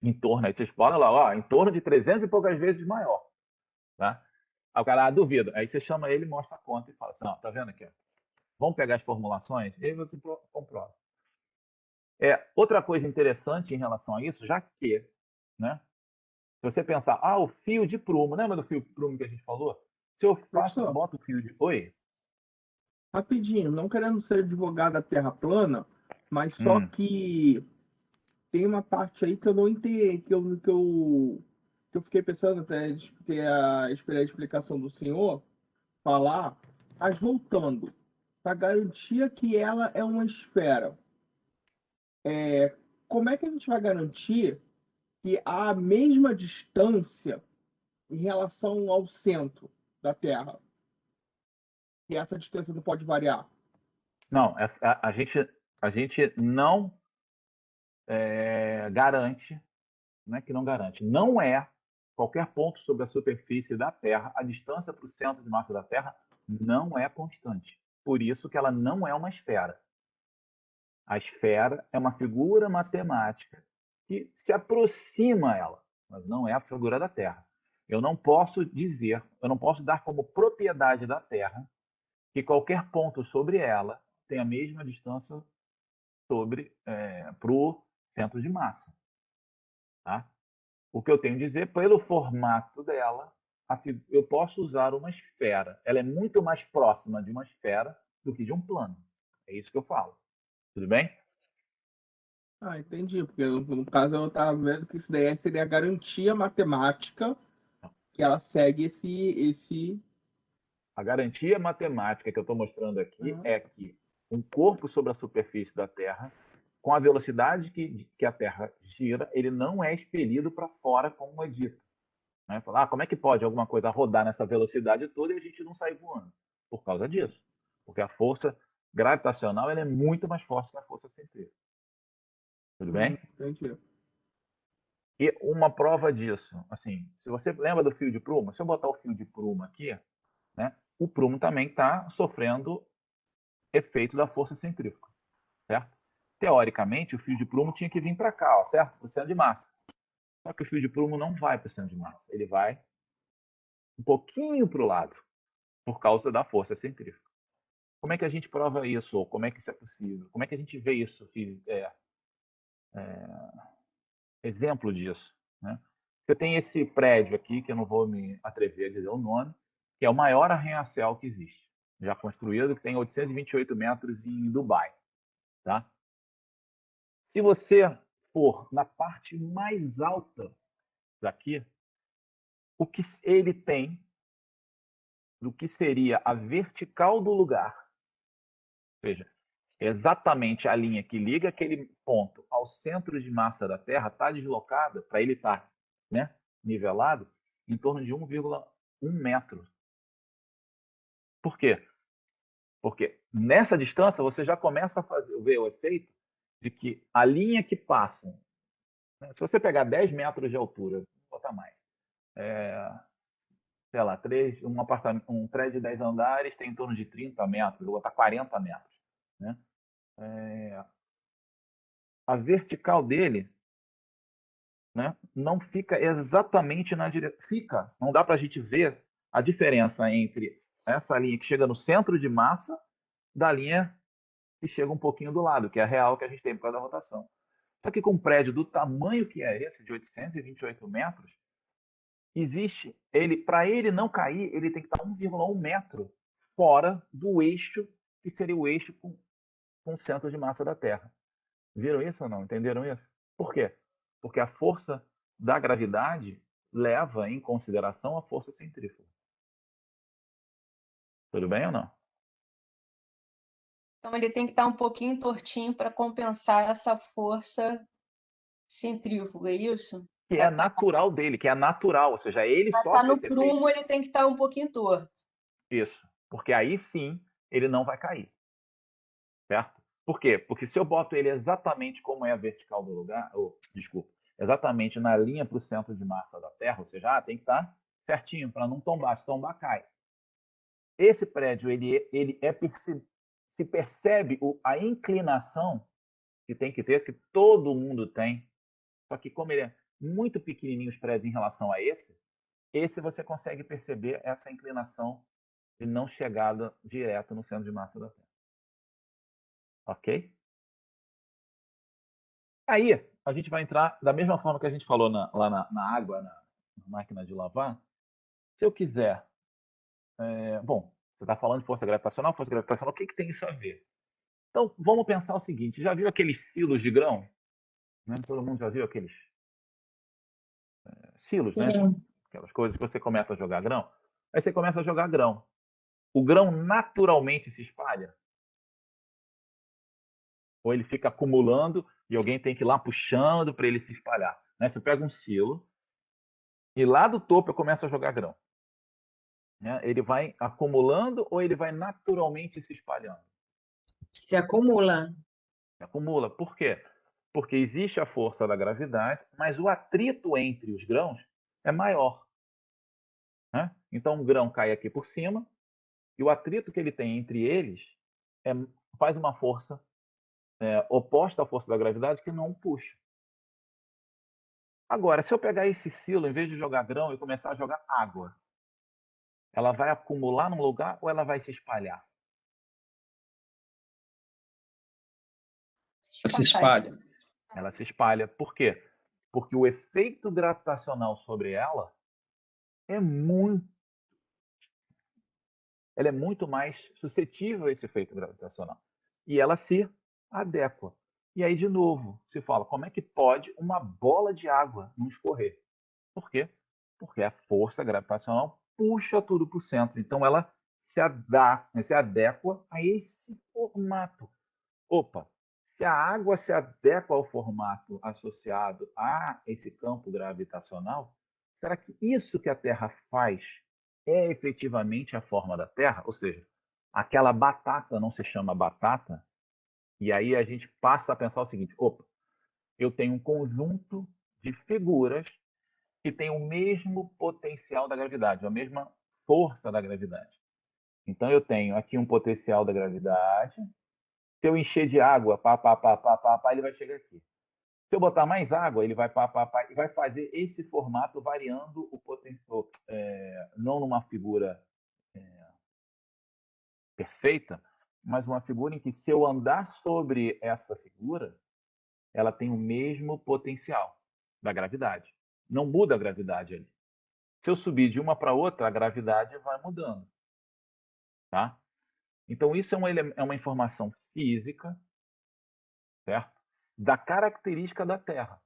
Em torno, aí vocês falam lá, ó, em torno de 300 e poucas vezes maior, tá? Aí o cara duvida. Aí você chama ele, mostra a conta e fala assim, ó, tá vendo aqui? Ó? Vamos pegar as formulações e aí você comprova. Outra coisa interessante em relação a isso, já que, né? Se você pensar, o fio de prumo, lembra do fio de prumo que a gente falou? Se eu Professor, boto o fio de... Oi? rapidinho, não querendo ser advogado da Terra plana, mas só que tem uma parte aí que eu não entendi, que eu fiquei pensando até esperar a explicação do senhor falar, mas voltando, para garantir que ela é uma esfera, como é que a gente vai garantir que há a mesma distância em relação ao centro da Terra? E essa distância não pode variar? Não, a gente não garante, não é que não garante, não é qualquer ponto sobre a superfície da Terra, a distância para o centro de massa da Terra não é constante. Por isso que ela não é uma esfera. A esfera é uma figura matemática que se aproxima a ela, mas não é a figura da Terra. Eu não posso dar como propriedade da Terra que qualquer ponto sobre ela tem a mesma distância para o centro de massa. Tá? O que eu tenho a dizer, pelo formato dela, eu posso usar uma esfera. Ela é muito mais próxima de uma esfera do que de um plano. É isso que eu falo. Tudo bem? Entendi, porque no caso eu estava vendo que isso daí seria a garantia matemática que ela segue esse... A garantia matemática que eu estou mostrando aqui é que um corpo sobre a superfície da Terra, com a velocidade que a Terra gira, ele não é expelido para fora como é dito. Né? Falar, como é que pode alguma coisa rodar nessa velocidade toda e a gente não sair voando? Por causa disso. Porque a força gravitacional ela é muito mais forte que a força centrífuga. Tudo bem? Entendi. E uma prova disso, assim, se você lembra do fio de prumo, se eu botar o fio de prumo aqui, né, o prumo também está sofrendo efeito da força centrífuga, certo? Teoricamente, o fio de prumo tinha que vir para cá, ó, certo? Para o centro de massa. Só que o fio de prumo não vai para o centro de massa, ele vai um pouquinho para o lado, por causa da força centrífuga. Como é que a gente prova isso? Ou como é que isso é possível? Como é que a gente vê isso? Exemplo disso. Né? Você tem esse prédio aqui, que eu não vou me atrever a dizer o nome, que é o maior arranha-céu que existe, já construído, que tem 828 metros em Dubai. Tá? Se você for na parte mais alta daqui, o que ele tem do que seria a vertical do lugar, ou seja, exatamente a linha que liga aquele ponto ao centro de massa da Terra está deslocada, para ele estar nivelado, em torno de 1,1 metro. Por quê? Porque nessa distância você já começa a ver o efeito de que a linha que passa, né, se você pegar 10 metros de altura, vou botar mais, sei lá, um prédio de 10 andares tem em torno de 30 metros, vou botar 40 metros. Né? A vertical dele, né, não fica exatamente na direção. Fica, não dá para a gente ver a diferença entre essa linha que chega no centro de massa da linha que chega um pouquinho do lado, que é a real que a gente tem por causa da rotação. Só que com um prédio do tamanho que é esse, de 828 metros, para ele não cair, ele tem que estar 1,1 metro fora do eixo, que seria o eixo com o centro de massa da Terra. Viram isso ou não? Entenderam isso? Por quê? Porque a força da gravidade leva em consideração a força centrífuga. Tudo bem ou não? Então ele tem que estar um pouquinho tortinho para compensar essa força centrífuga, é isso? Que é natural dele, que é natural, ou seja, ele Para sofre estar no esse efeito. prumo, ele tem que estar um pouquinho torto. Isso, porque aí sim ele não vai cair, certo? Por quê? Porque se eu boto ele exatamente como é a vertical do lugar, desculpa, exatamente na linha para o centro de massa da Terra, ou seja, tem que estar certinho para não tombar, se tombar cai. Esse prédio, se percebe a inclinação que tem que ter, que todo mundo tem, só que como ele é muito pequenininho os prédios em relação a esse você consegue perceber essa inclinação de não chegada direto no centro de massa da Terra. Ok? Aí, a gente vai entrar da mesma forma que a gente falou lá na água, na máquina de lavar. Se eu quiser... bom, você está falando de força gravitacional, o que tem isso a ver? Então, vamos pensar o seguinte, já viu aqueles silos de grão? Né? Todo mundo já viu aqueles silos, né? Sim. Aquelas coisas que você começa a jogar grão. Aí você começa a jogar grão. O grão naturalmente se espalha? Ou ele fica acumulando e alguém tem que ir lá puxando para ele se espalhar? Né? Você pega um silo e lá do topo eu começo a jogar grão. Né? Ele vai acumulando ou ele vai naturalmente se espalhando? Se acumula. Se acumula. Por quê? Porque existe a força da gravidade, mas o atrito entre os grãos é maior. Né? Então, um grão cai aqui por cima e o atrito que ele tem entre eles faz uma força oposta à força da gravidade que não puxa. Agora, se eu pegar esse silo, em vez de jogar grão, e começar a jogar água, ela vai acumular num lugar ou ela vai se espalhar? Se espalha. Ela se espalha. Por quê? Porque o efeito gravitacional sobre ela é muito mais suscetível a esse efeito gravitacional. E ela se adequa. E aí, de novo, se fala, como é que pode uma bola de água não escorrer? Por quê? Porque a força gravitacional puxa tudo para o centro. Então, ela se adequa a esse formato. Opa, se a água se adequa ao formato associado a esse campo gravitacional, será que isso que a Terra faz é efetivamente a forma da Terra? Ou seja, aquela batata não se chama batata? E aí a gente passa a pensar o seguinte: opa, eu tenho um conjunto de figuras que têm o mesmo potencial da gravidade, a mesma força da gravidade. Então eu tenho aqui um potencial da gravidade. Se eu encher de água, ele vai chegar aqui. Se eu botar mais água, ele vai e vai fazer esse formato variando o potencial, não numa figura perfeita, mas uma figura em que se eu andar sobre essa figura, ela tem o mesmo potencial da gravidade. Não muda a gravidade ali. Se eu subir de uma para outra, a gravidade vai mudando. Tá? Então, isso é uma informação física, certo? Da característica da Terra.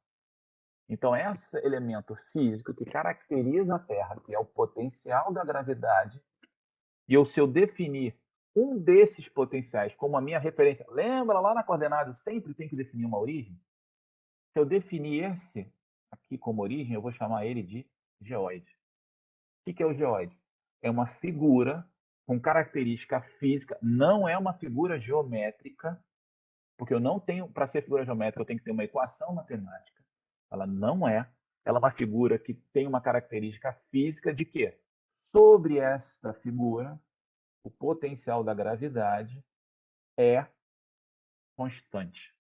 Então, esse elemento físico que caracteriza a Terra, que é o potencial da gravidade, e se eu definir um desses potenciais como a minha referência, lembra lá na coordenada, sempre tem que definir uma origem? Se eu definir esse aqui como origem, eu vou chamar ele de geóide. O que é o geóide? É uma figura com característica física, não é uma figura geométrica, porque eu não tenho, para ser figura geométrica, eu tenho que ter uma equação matemática. Ela não é. Ela é uma figura que tem uma característica física de quê? Sobre esta figura, o potencial da gravidade é constante.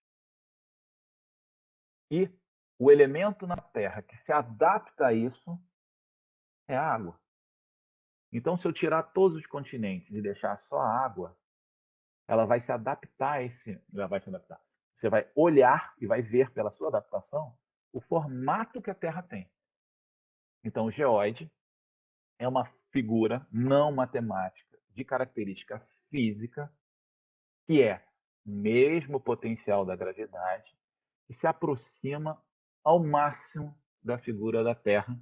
E o elemento na Terra que se adapta a isso é a água. Então, se eu tirar todos os continentes e deixar só a água, ela vai se adaptar a esse. Ela vai se adaptar. Você vai olhar e vai ver pela sua adaptação o formato que a Terra tem. Então, o geóide é uma figura não matemática de característica física que é mesmo potencial da gravidade e se aproxima ao máximo da figura da Terra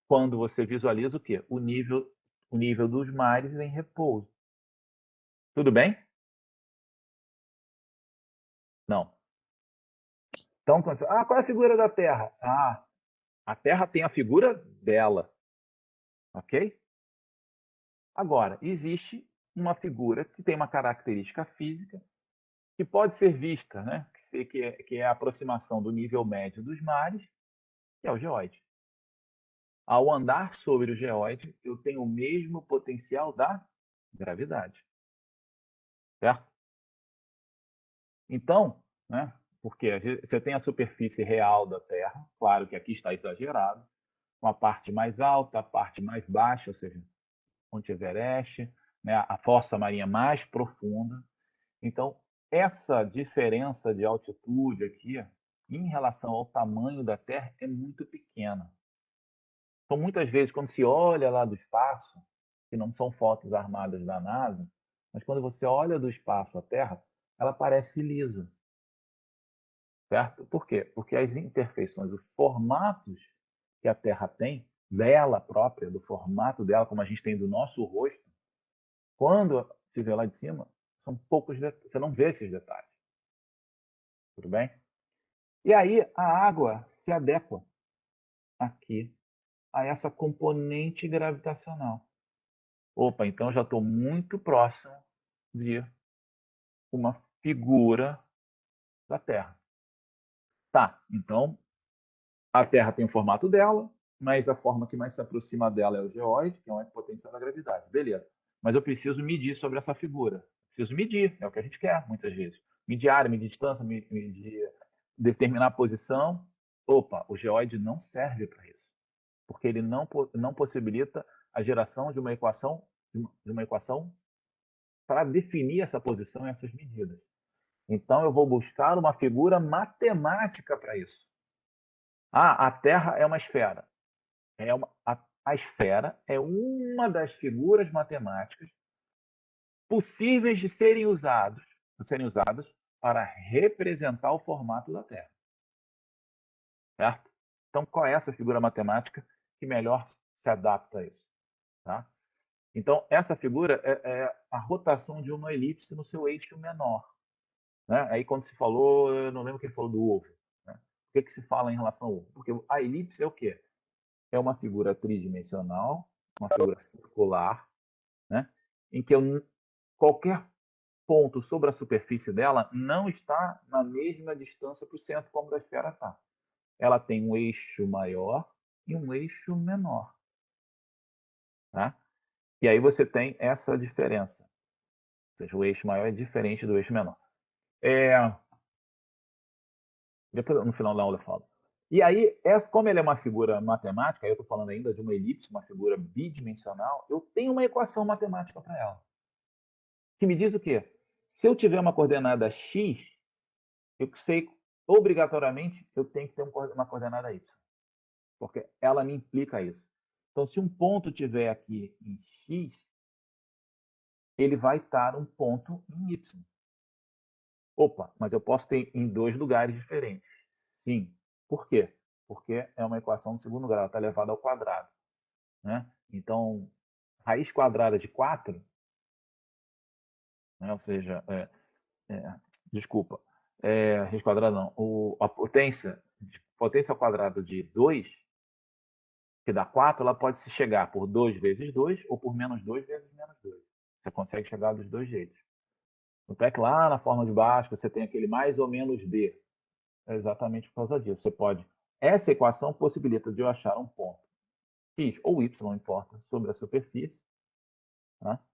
quando você visualiza o quê? O nível dos mares em repouso. Tudo bem? Não. Então, qual é a figura da Terra? A Terra tem a figura dela. Ok? Agora, existe uma figura que tem uma característica física que pode ser vista, né? Que é a aproximação do nível médio dos mares, que é o geóide. Ao andar sobre o geóide, eu tenho o mesmo potencial da gravidade. Certo? Então, né? Porque você tem a superfície real da Terra, claro que aqui está exagerado, com a parte mais alta, a parte mais baixa, ou seja, Monte Everest, né? A fossa marinha mais profunda. Então, essa diferença de altitude aqui, em relação ao tamanho da Terra, é muito pequena. Então, muitas vezes, quando se olha lá do espaço, que não são fotos armadas da NASA, mas quando você olha do espaço a Terra, ela parece lisa. Certo? Por quê? Porque as imperfeições, os formatos que a Terra tem, dela própria, do formato dela, como a gente tem do nosso rosto, quando se vê lá de cima, são poucos detalhes. Você não vê esses detalhes. Tudo bem? E aí a água se adequa aqui a essa componente gravitacional. Opa, então eu já estou muito próximo de uma figura da Terra. Tá, então a Terra tem o formato dela, mas a forma que mais se aproxima dela é o geóide, que é uma potencial da gravidade. Beleza. Mas eu preciso medir sobre essa figura. Preciso medir, é o que a gente quer muitas vezes. Medir área, medir distância, medir, determinar a posição. Opa, o geóide não serve para isso, porque ele não possibilita a geração de uma equação para definir essa posição e essas medidas. Então eu vou buscar uma figura matemática para isso. A Terra é uma esfera. A esfera é uma das figuras matemáticas possíveis de serem usadas para representar o formato da Terra. Certo? Então, qual é essa figura matemática que melhor se adapta a isso? Tá? Então, essa figura é a rotação de uma elipse no seu eixo menor. Né? Aí, quando se falou, eu não lembro quem falou do ovo. Né? O que se fala em relação ao ovo? Porque a elipse é o quê? É uma figura tridimensional, uma figura circular, né? Em que qualquer ponto sobre a superfície dela não está na mesma distância para o centro como da esfera está. Ela tem um eixo maior e um eixo menor. Tá? E aí você tem essa diferença. Ou seja, o eixo maior é diferente do eixo menor. Depois, no final da aula eu falo. E aí, como ele é uma figura matemática, eu estou falando ainda de uma elipse, uma figura bidimensional, eu tenho uma equação matemática para ela. Que me diz o quê? Se eu tiver uma coordenada x, eu sei, obrigatoriamente, eu tenho que ter uma coordenada y. Porque ela me implica isso. Então, se um ponto tiver aqui em x, ele vai estar um ponto em y. Opa, mas eu posso ter em dois lugares diferentes. Sim. Por quê? Porque é uma equação de segundo grau, está elevada ao quadrado. Né? Então, raiz quadrada de 4, né? Ou seja, desculpa, raiz quadrada não, a potência ao quadrado de 2, que dá 4, ela pode se chegar por 2 vezes 2 ou por menos 2 vezes menos 2. Você consegue chegar dos dois jeitos. Até que lá na forma de Bhaskara você tem aquele mais ou menos b. É exatamente por causa disso. Você pode. Essa equação possibilita de eu achar um ponto x ou y, não importa, sobre a superfície, tá?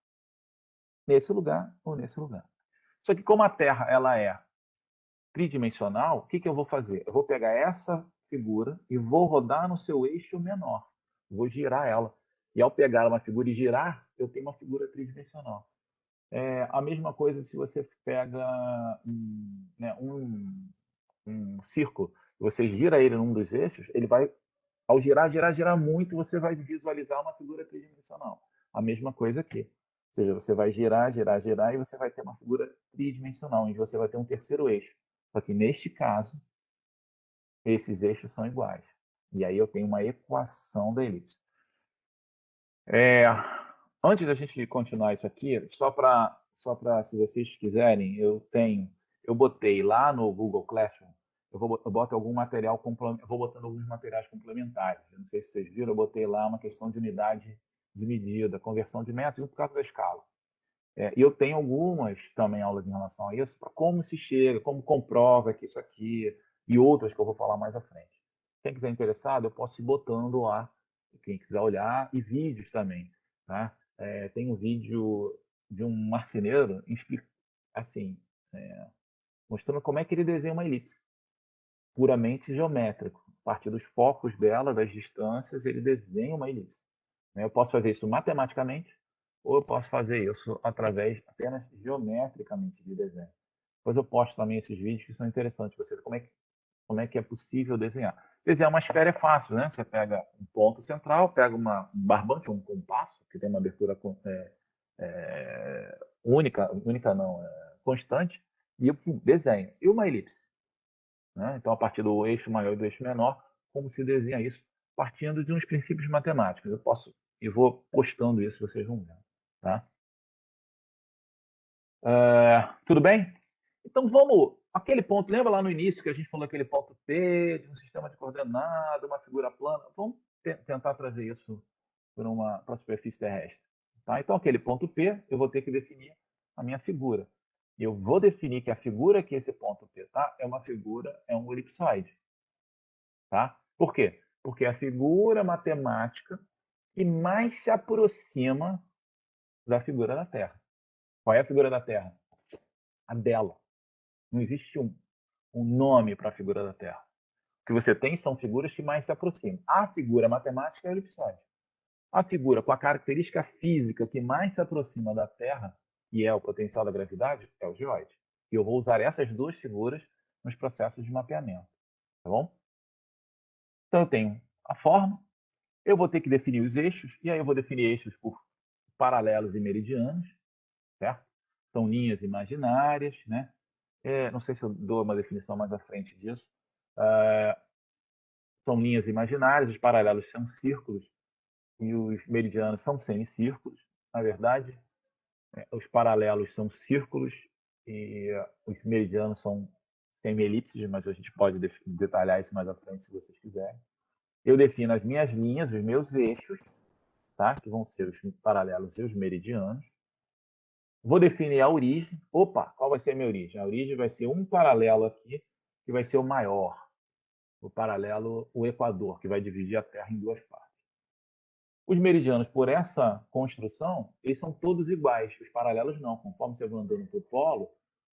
Nesse lugar ou nesse lugar. Só que como a Terra ela é tridimensional, o que eu vou fazer? Eu vou pegar essa figura e vou rodar no seu eixo menor. Vou girar ela. E ao pegar uma figura e girar, eu tenho uma figura tridimensional. É a mesma coisa se você pega um círculo, você gira ele num dos eixos, ele vai, ao girar muito, você vai visualizar uma figura tridimensional. A mesma coisa aqui. Ou seja, você vai girar e você vai ter uma figura tridimensional, onde você vai ter um terceiro eixo. Só que neste caso, esses eixos são iguais. E aí eu tenho uma equação da elipse. Antes da gente continuar isso aqui, só para se vocês quiserem, eu eu botei lá no Google Classroom, eu boto algum material, eu vou botando alguns materiais complementares. Eu não sei se vocês viram, eu botei lá uma questão de unidade de medida, conversão de métodos por causa da escala. E eu tenho algumas também aulas em relação a isso, para como se chega, como comprova que isso aqui, e outras que eu vou falar mais à frente. Quem quiser interessado, eu posso ir botando lá, quem quiser olhar, e vídeos também. Tá? Tem um vídeo de um marceneiro assim, mostrando como é que ele desenha uma elipse, puramente geométrico. A partir dos focos dela, das distâncias, ele desenha uma elipse. Eu posso fazer isso matematicamente, ou eu posso fazer isso através apenas geometricamente de desenho. Depois eu posto também esses vídeos que são interessantes para você, como é que é possível desenhar. Desenhar uma esfera é fácil, né? Você pega um ponto central, pega um barbante, um compasso, que tem uma abertura única não, constante, e eu desenho. E uma elipse. Né? Então, a partir do eixo maior e do eixo menor, como se desenha isso? Partindo de uns princípios matemáticos. Eu vou postando isso, vocês vão ver. Tá? Tudo bem? Então, aquele ponto, lembra lá no início que a gente falou aquele ponto P, de um sistema de coordenada, uma figura plana? Vamos tentar trazer isso para a superfície terrestre. Tá? Então, aquele ponto P, eu vou ter que definir a minha figura. Eu vou definir que a figura que esse ponto P tá, é um elipsoide. Tá? Por quê? Porque é a figura matemática que mais se aproxima da figura da Terra. Qual é a figura da Terra? A dela. Não existe um nome para a figura da Terra. O que você tem são figuras que mais se aproximam. A figura matemática é o elipsoide. A figura com a característica física que mais se aproxima da Terra, que é o potencial da gravidade, é o geóide. E eu vou usar essas duas figuras nos processos de mapeamento. Tá bom? Então eu tenho a forma, eu vou ter que definir os eixos, e aí eu vou definir eixos por paralelos e meridianos, certo? São linhas imaginárias, né? Não sei se eu dou uma definição mais à frente disso. São linhas imaginárias, os paralelos são círculos e os meridianos são semicírculos. Na verdade, os paralelos são círculos e os meridianos são semi-elipses, mas a gente pode detalhar isso mais à frente se vocês quiserem. Eu defino as minhas linhas, os meus eixos, tá? Que vão ser os paralelos e os meridianos. Vou definir a origem. Opa, qual vai ser a minha origem? A origem vai ser um paralelo aqui, que vai ser o maior. O paralelo, o Equador, que vai dividir a Terra em duas partes. Os meridianos, por essa construção, eles são todos iguais. Os paralelos não. Conforme você vai andando para o polo,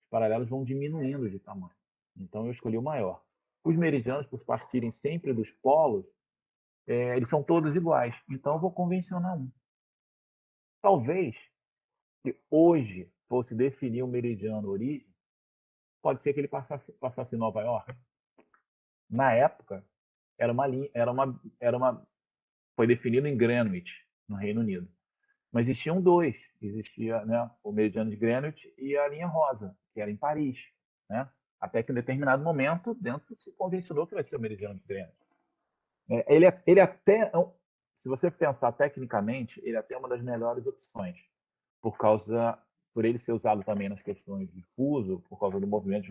os paralelos vão diminuindo de tamanho. Então, eu escolhi o maior. Os meridianos, por partirem sempre dos polos, eles são todos iguais. Então, eu vou convencionar um. Talvez, se hoje fosse definir o meridiano origem, pode ser que ele passasse em Nova York. Na época, foi definido em Greenwich, no Reino Unido. Mas existiam dois. Existia, né, o meridiano de Greenwich e a linha rosa, que era em Paris. Né? Até que em determinado momento, dentro se convencionou que vai ser o meridiano de Greenwich. Ele até, se você pensar tecnicamente, ele até é uma das melhores opções, por ele ser usado também nas questões de fuso, por causa do movimento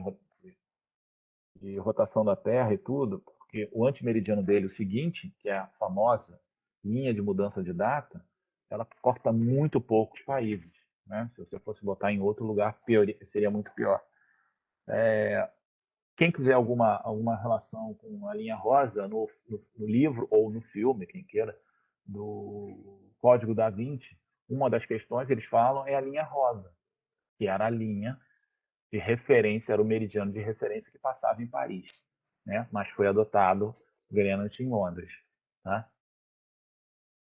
de rotação da Terra e tudo, porque o antimeridiano dele, o seguinte, que é a famosa linha de mudança de data, ela corta muito poucos países. Né? Se você fosse botar em outro lugar, seria muito pior. Quem quiser alguma relação com a linha rosa no livro ou no filme, quem queira, do Código da Vinci, uma das questões eles falam é a linha rosa, que era a linha de referência, era o meridiano de referência que passava em Paris, né? Mas foi adotado Greenwich em Londres. Tá?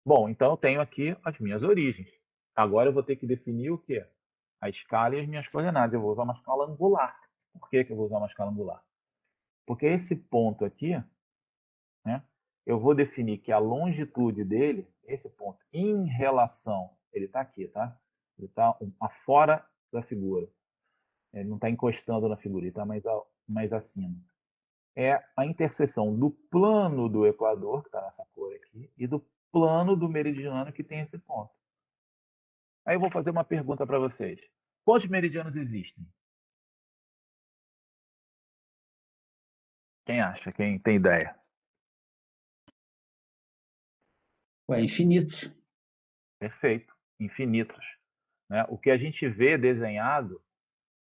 Bom, então eu tenho aqui as minhas origens. Agora eu vou ter que definir o quê? A escala e as minhas coordenadas. Eu vou usar uma escala angular. Por que eu vou usar uma escala angular? Porque esse ponto aqui, né, eu vou definir que a longitude dele, esse ponto, em relação, ele está aqui, tá? Ele está fora da figura. Ele não está encostando na figura, ele está mais acima. É a interseção do plano do Equador, que está nessa cor aqui, e do plano do meridiano, que tem esse ponto. Aí eu vou fazer uma pergunta para vocês. Quantos meridianos existem? Quem acha? Quem tem ideia? Ué, infinito. Perfeito. Infinitos. Né? O que a gente vê desenhado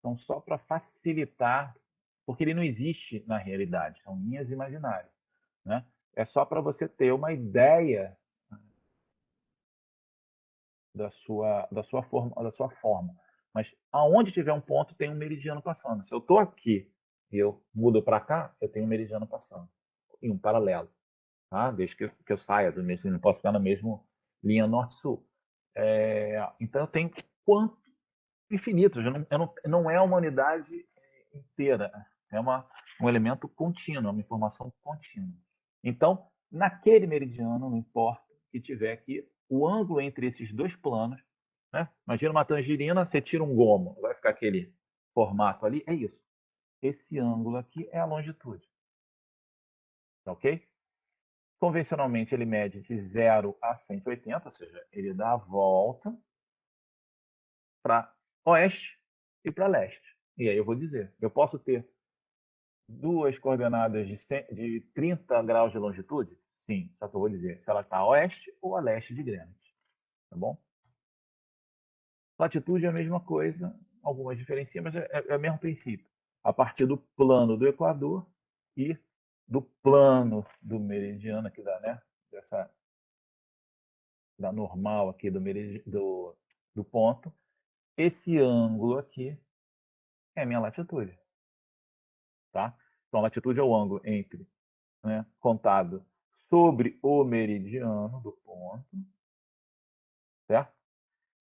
são só para facilitar, porque ele não existe na realidade, são linhas imaginárias. Né? É só para você ter uma ideia da sua forma. Mas aonde tiver um ponto, tem um meridiano passando. Se eu estou aqui e eu mudo para cá, eu tenho um meridiano passando. Em um paralelo. Tá? Desde que eu saia do mesmo, não posso ficar na mesma linha norte-sul. Então eu tenho quanto infinitos. Não é uma unidade inteira. É um elemento contínuo, uma informação contínua. Então, naquele meridiano, não importa que tiver aqui, o ângulo entre esses dois planos, né? Imagina uma tangerina, você tira um gomo, vai ficar aquele formato ali, é isso. Esse ângulo aqui é a longitude. Tá ok? Convencionalmente, ele mede de 0 a 180, ou seja, ele dá a volta para oeste e para leste. E aí eu vou dizer, eu posso ter duas coordenadas de 30 graus de longitude? Sim, só que eu vou dizer se ela está a oeste ou a leste de Greenwich. Tá bom? Latitude é a mesma coisa, algumas diferenças, mas é o mesmo princípio. A partir do plano do Equador e do plano do meridiano aqui né? Da normal aqui do ponto, esse ângulo aqui é a minha latitude. Tá? Então, a latitude é o ângulo entre, né, contado sobre o meridiano do ponto, certo?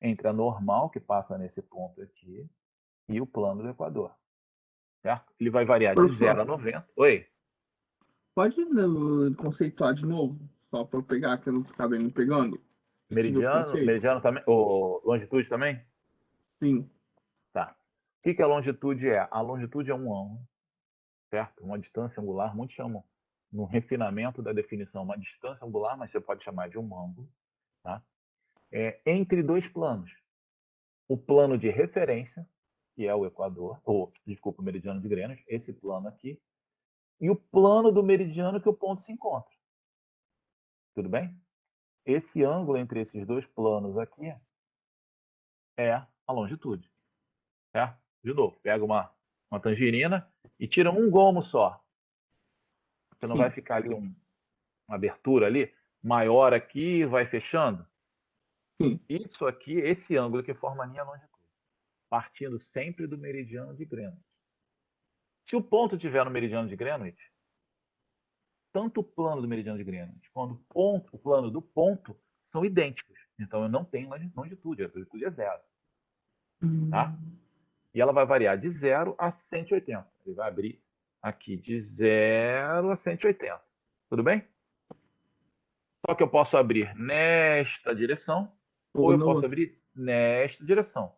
Entre a normal, que passa nesse ponto aqui, e o plano do Equador. Certo? Ele vai variar de 0 a 90. Oi? Pode conceituar de novo? Só para eu pegar, que eu não acabei me pegando. Esses dois conceitos. Meridiano também? Ou longitude também? Sim. Tá. O que a longitude é? A longitude é um ângulo, certo? Uma distância angular, muitos chamam, no refinamento da definição, uma distância angular, mas você pode chamar de um ângulo, tá? Entre dois planos. O plano de referência, que é o Equador, desculpa, o meridiano de Greenwich, esse plano aqui, e o plano do meridiano que o ponto se encontra. Tudo bem? Esse ângulo entre esses dois planos aqui é a longitude. Certo? De novo, pega uma tangerina e tira um gomo só. Você não vai ficar ali uma abertura ali maior aqui e vai fechando? Sim. Isso aqui, esse ângulo que forma a minha longitude, partindo sempre do meridiano de Greenwich. Se o ponto estiver no meridiano de Greenwich, tanto o plano do meridiano de Greenwich quanto o plano do ponto são idênticos. Então eu não tenho longitude, a longitude é 0. Tá? E ela vai variar de 0 a 180. Ele vai abrir aqui de 0 a 180. Tudo bem? Só que eu posso abrir nesta direção ou eu posso abrir nesta direção.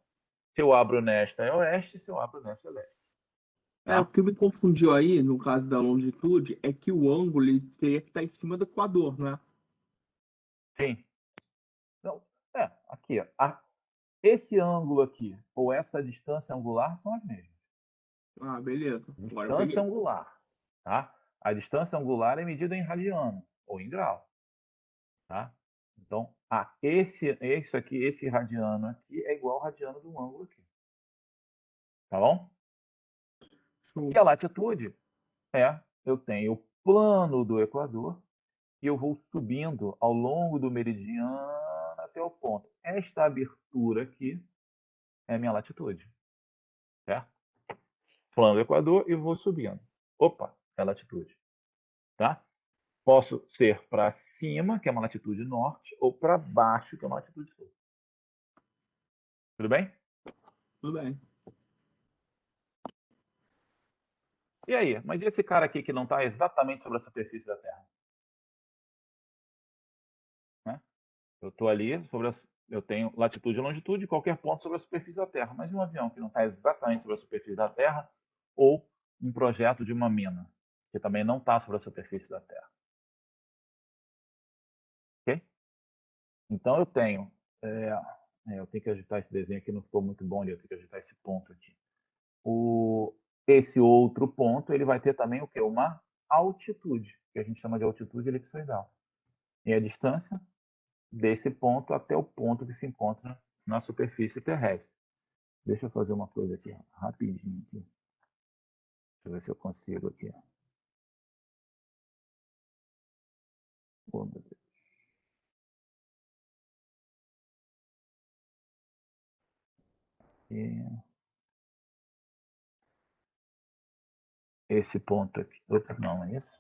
Se eu abro nesta é oeste, se eu abro nesta é leste. Tá? O que me confundiu aí, no caso da longitude, é que o ângulo ele teria que estar em cima do Equador, né? Sim. Então, aqui, ó. Esse ângulo aqui, ou essa distância angular, são as mesmas. Ah, beleza. Distância angular. Tá? A distância angular é medida em radiano, ou em grau. Tá? Então, esse aqui, esse radiano aqui, é igual ao radiano do ângulo aqui. Tá bom? Show. E a latitude eu tenho o plano do Equador e eu vou subindo ao longo do meridiano até o ponto. Esta abertura aqui é a minha latitude. Certo? Plano do Equador e vou subindo. Opa, é a latitude. Tá? Posso ser para cima, que é uma latitude norte, ou para baixo, que é uma latitude sul. Tudo bem? Tudo bem. E aí? Mas e esse cara aqui que não está exatamente sobre a superfície da Terra? Né? Eu estou ali, eu tenho latitude e longitude, qualquer ponto sobre a superfície da Terra. Mas um avião que não está exatamente sobre a superfície da Terra, ou um projeto de uma mina, que também não está sobre a superfície da Terra. Ok? Então eu tenho... eu tenho que ajustar esse desenho aqui, não ficou muito bom ali, eu tenho que ajustar esse ponto aqui. Esse outro ponto, ele vai ter também o quê? Uma altitude, que a gente chama de altitude elipsoidal. E a distância desse ponto até o ponto que se encontra na superfície terrestre. Deixa eu fazer uma coisa aqui, rapidinho. Aqui. Deixa eu ver se eu consigo aqui. Oh, meu Deus. Esse ponto aqui. Opa, não é isso?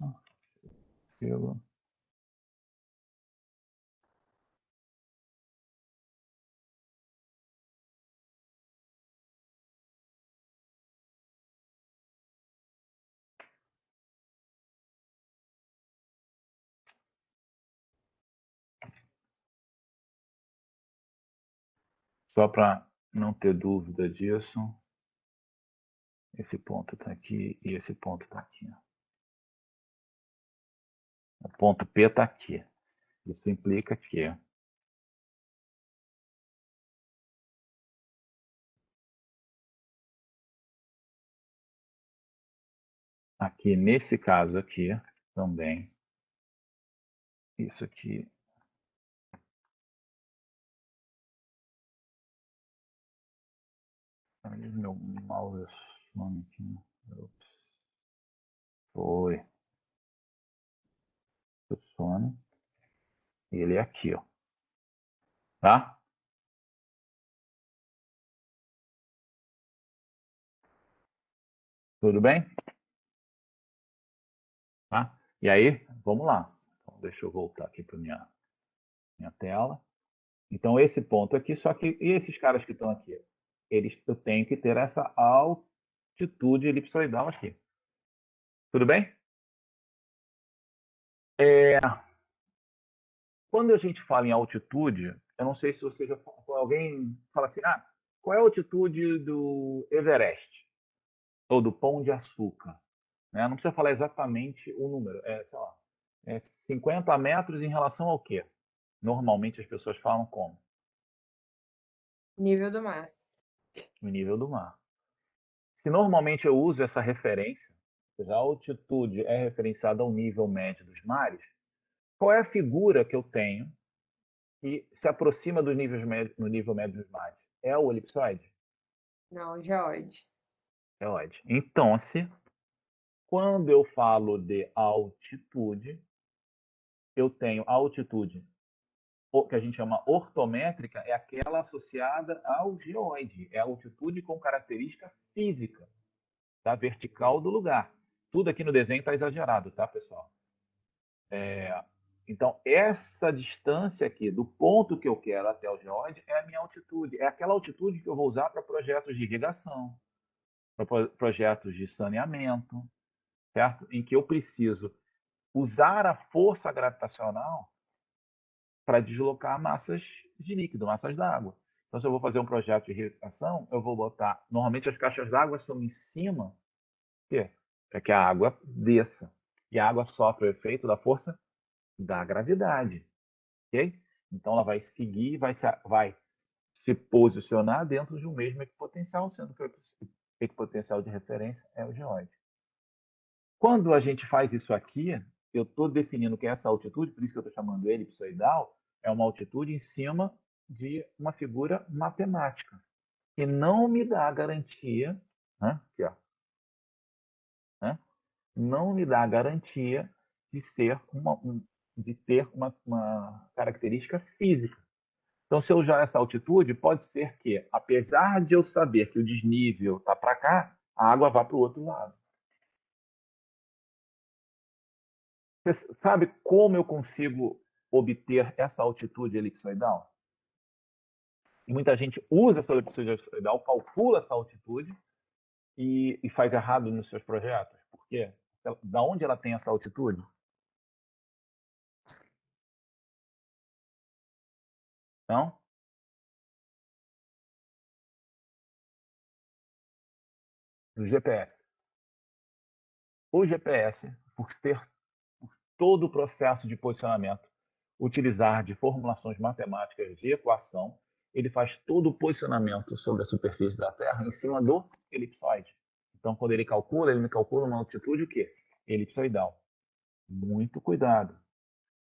Só para não ter dúvida disso, esse ponto está aqui e esse ponto está aqui. O ponto P está aqui. Isso implica que aqui, nesse caso aqui, também, isso aqui meu mouse some aqui. Ops. Foi. Some. Ele é aqui, ó. Tá? Tudo bem? Tá? E aí, vamos lá. Então, deixa eu voltar aqui para minha tela. Então, esse ponto aqui, só que... E esses caras que estão aqui? Eu tenho que ter essa altitude elipsoidal aqui. Tudo bem? Quando a gente fala em altitude, eu não sei se você já... Alguém fala assim, qual é a altitude do Everest? Ou do Pão de Açúcar? Né? Não precisa falar exatamente o número. Sei lá, 50 metros em relação ao quê? Normalmente as pessoas falam como? Nível do mar. O nível do mar. Se normalmente eu uso essa referência, ou seja, a altitude é referenciada ao nível médio dos mares, qual é a figura que eu tenho que se aproxima do nível médio dos mares? É o elipsoide? Não, geóide. Geóide. Então, quando eu falo de altitude, eu tenho a altitude que a gente chama ortométrica, é aquela associada ao geoide, é a altitude com característica física, tá? Vertical do lugar. Tudo aqui no desenho está exagerado, tá, pessoal? Então, essa distância aqui, do ponto que eu quero até o geoide, é a minha altitude. É aquela altitude que eu vou usar para projetos de irrigação, para projetos de saneamento, certo? Em que eu preciso usar a força gravitacional para deslocar massas de líquido, massas d'água. Então, se eu vou fazer um projeto de irrigação, eu vou botar... Normalmente, as caixas d'água são em cima, para que a água desça. E a água sofre o efeito da força da gravidade. Ok? Então, ela vai seguir, vai se posicionar dentro de um mesmo equipotencial, sendo que o equipotencial de referência é o geóide. Quando a gente faz isso aqui, eu estou definindo que essa altitude, por isso que eu estou chamando elipsoidal, é uma altitude em cima de uma figura matemática, que não me dá garantia, aqui, ó, não me dá garantia de ter uma característica física. Então, se eu usar essa altitude, pode ser que, apesar de eu saber que o desnível está para cá, a água vá para o outro lado. Você sabe como eu consigo obter essa altitude elipsoidal? E muita gente usa essa altitude elipsoidal, calcula essa altitude e faz errado nos seus projetos. Por quê? Da onde ela tem essa altitude? Não? Do GPS. O GPS, por todo o processo de posicionamento, utilizar de formulações matemáticas de equação, ele faz todo o posicionamento sobre a superfície da Terra em cima do elipsoide. Então, quando ele me calcula uma altitude o quê? Elipsoidal. Muito cuidado.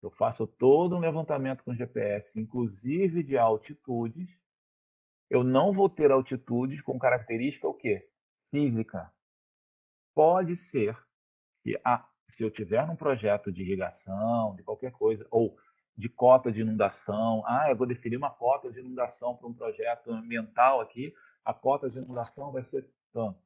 Eu faço todo um levantamento com GPS, inclusive de altitudes. Eu não vou ter altitudes com característica o quê? Física. Pode ser que se eu tiver num projeto de irrigação, de qualquer coisa, ou de cota de inundação, eu vou definir uma cota de inundação para um projeto ambiental aqui, a cota de inundação vai ser tanto.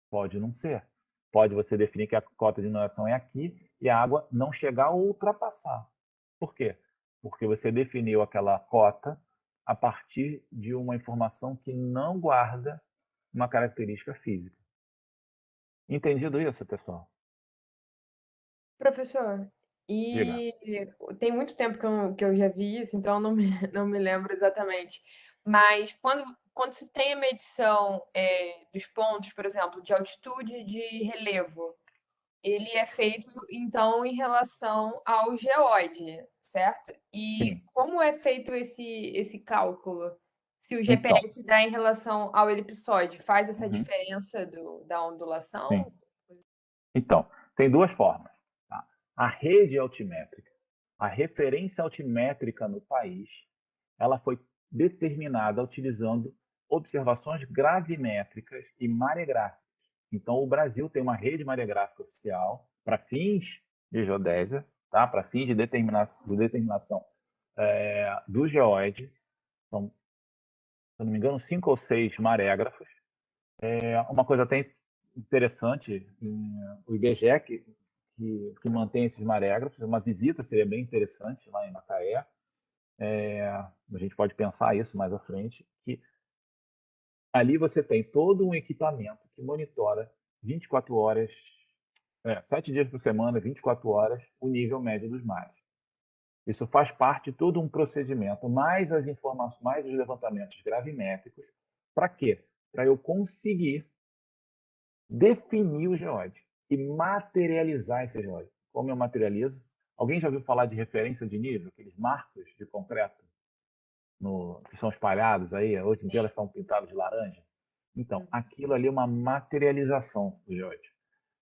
Pode não ser. Pode você definir que a cota de inundação é aqui e a água não chegar ou ultrapassar. Por quê? Porque você definiu aquela cota a partir de uma informação que não guarda uma característica física. Entendido isso, pessoal? Professor, Diga. e tem muito tempo que eu já vi isso, então não me lembro exatamente. Mas quando se tem a medição dos pontos, por exemplo, de altitude e de relevo, ele é feito, então, em relação ao geóide, certo? E Sim. como é feito esse cálculo? Se o Então, GPS dá em relação ao elipsoide, faz essa uhum, diferença da sim. ondulação? Então, tem duas formas. Tá? A rede altimétrica, a referência altimétrica no país, ela foi determinada utilizando observações gravimétricas e maregráficas. Então, o Brasil tem uma rede maregráfica oficial para fins de geodésia, tá? Para fins de determinação do geóide. São, se eu não me engano, 5 ou 6 marégrafos. Uma coisa até interessante, o IBGE que mantém esses marégrafos, uma visita seria bem interessante lá em Macaé. A gente pode pensar isso mais à frente, que ali você tem todo um equipamento que monitora 24 horas, 7 dias por semana, 24 horas, o nível médio dos mares. Isso faz parte de todo um procedimento, mais as informações, mais os levantamentos gravimétricos. Para quê? Para eu conseguir definir o geóide e materializar esse geóide. Como eu materializo? Alguém já ouviu falar de referência de nível? Aqueles marcos de concreto que são espalhados aí, hoje em dia elas são pintadas de laranja. Então, aquilo ali é uma materialização do geóide.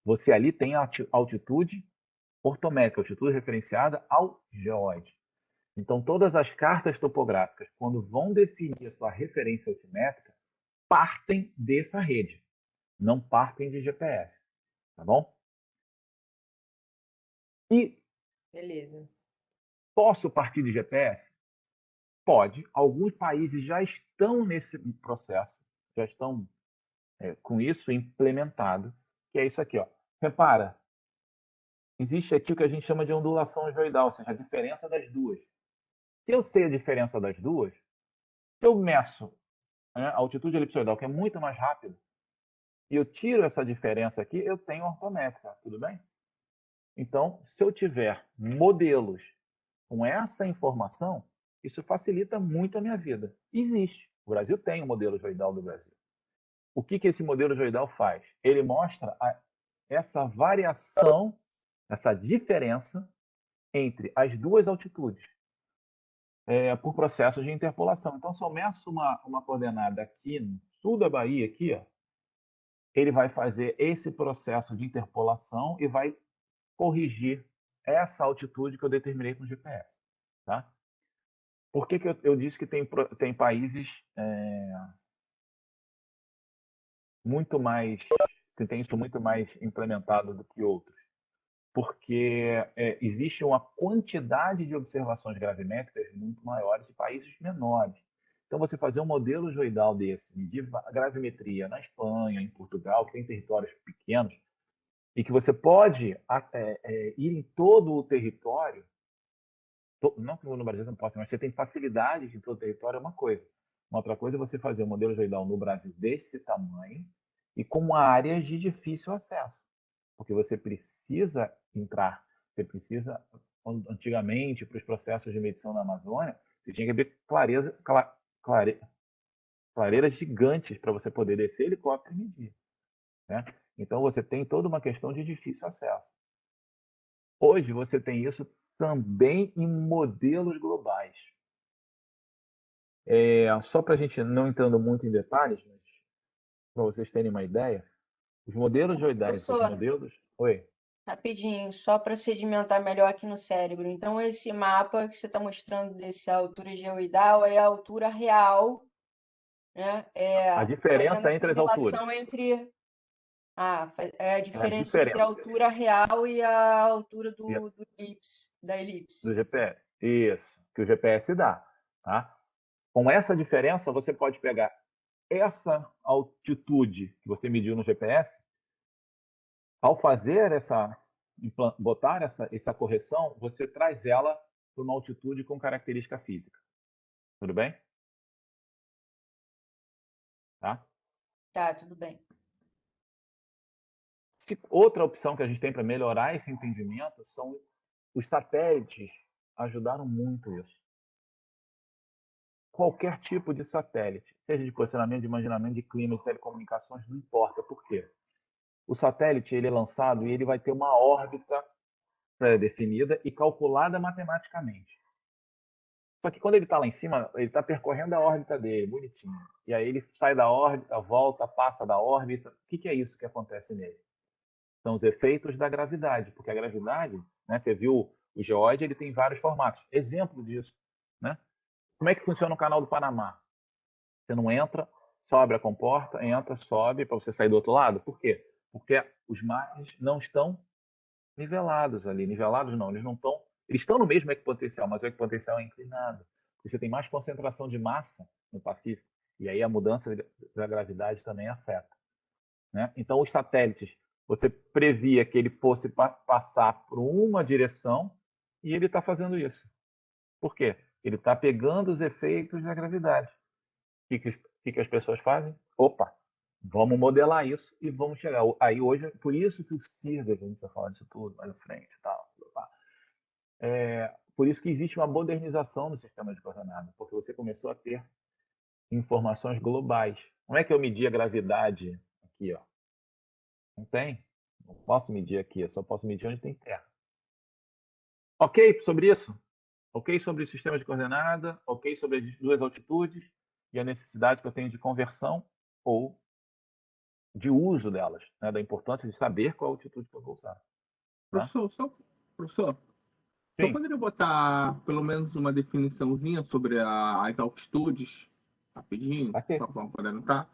Você ali tem a altitude ortométrica, altitude referenciada ao geóide. Então, todas as cartas topográficas, quando vão definir a sua referência altimétrica, partem dessa rede, não partem de GPS, tá bom? E Beleza. posso partir de GPS? Pode. Alguns países já estão nesse processo, já estão com isso implementado, que é isso aqui. Ó. Repara, existe aqui o que a gente chama de ondulação geoidal, ou seja, a diferença das duas. Se eu sei a diferença das duas, se eu meço a altitude elipsoidal, que é muito mais rápido, e eu tiro essa diferença aqui, eu tenho ortométrica, tudo bem? Então, se eu tiver modelos com essa informação, isso facilita muito a minha vida. Existe. O Brasil tem o modelo geoidal do Brasil. O que esse modelo geoidal faz? Ele mostra essa variação, essa diferença entre as duas altitudes por processo de interpolação. Então, se eu meço uma coordenada aqui no sul da Bahia, aqui, ó, ele vai fazer esse processo de interpolação e vai corrigir essa altitude que eu determinei com o GPS. Tá? Por que eu disse que tem países muito mais que tem isso muito mais implementado do que outros? Porque existe uma quantidade de observações gravimétricas muito maiores de países menores. Então, você fazer um modelo geoidal desse, medir gravimetria na Espanha, em Portugal, que tem territórios pequenos, e que você pode ir em todo o território, não que no Brasil não possa, mas você tem facilidade em todo o território, é uma coisa. Uma outra coisa é você fazer um modelo geoidal no Brasil desse tamanho e com áreas de difícil acesso. Porque você precisa entrar, você precisa, antigamente, para os processos de medição na Amazônia, você tinha que ver clareiras gigantes para você poder descer helicóptero e medir. Né? Então, você tem toda uma questão de difícil acesso. Hoje, você tem isso também em modelos globais. Só para a gente não entrando muito em detalhes, mas para vocês terem uma ideia, os modelos geoidais, os Professor, modelos... Oi. Rapidinho, só para sedimentar melhor aqui no cérebro. Então, esse mapa que você está mostrando dessa altura geoidal é a altura real, né? A Fazendo diferença essa entre as alturas. relação entre é a É a diferença entre a diferença. altura real e a altura E a- da elipse. do GPS. Isso, que o GPS dá. Tá? Com essa diferença, você pode pegar essa altitude que você mediu no GPS, ao fazer botar essa correção, você traz ela para uma altitude com característica física. Tudo bem? Tá? Tá, tudo bem. Outra opção que a gente tem para melhorar esse entendimento são os satélites. Ajudaram muito isso. Qualquer tipo de satélite, seja de posicionamento, de imaginamento, de clima, de telecomunicações, não importa. Por quê? O satélite ele é lançado e ele vai ter uma órbita pré-definida e calculada matematicamente. Só que quando ele está lá em cima, ele está percorrendo a órbita dele, bonitinho. E aí ele sai da órbita, volta, passa da órbita. O que é isso que acontece nele? São os efeitos da gravidade, porque a gravidade, né, você viu o geóide, ele tem vários formatos. Exemplo disso, né? Como é que funciona o canal do Panamá? Você não entra, sobe a comporta, entra, sobe para você sair do outro lado. Por quê? Porque os mares não estão nivelados ali. Nivelados não, eles não estão. Eles estão no mesmo equipotencial, mas o equipotencial é inclinado. Porque você tem mais concentração de massa no Pacífico. E aí a mudança da gravidade também afeta. Né? Então, os satélites, você previa que ele fosse passar por uma direção e ele está fazendo isso. Por quê? Ele está pegando os efeitos da gravidade. O que as pessoas fazem? Opa, vamos modelar isso e vamos chegar. Aí hoje, por isso que o CIRGA, que a gente vai falar disso tudo mais à frente, por isso que existe uma modernização no sistema de coordenada, porque você começou a ter informações globais. Como é que eu medi a gravidade aqui? Ó? Não tem. Não posso medir aqui, eu só posso medir onde tem terra. Ok sobre isso? Ok sobre o sistema de coordenada? Ok sobre as duas altitudes e a necessidade que eu tenho de conversão ou de uso delas, né? Da importância de saber qual altitude que eu vou usar. Tá? Professor, só Sim, poderia botar pelo menos uma definiçãozinha sobre as altitudes, rapidinho, tá aqui. só para poder anotar?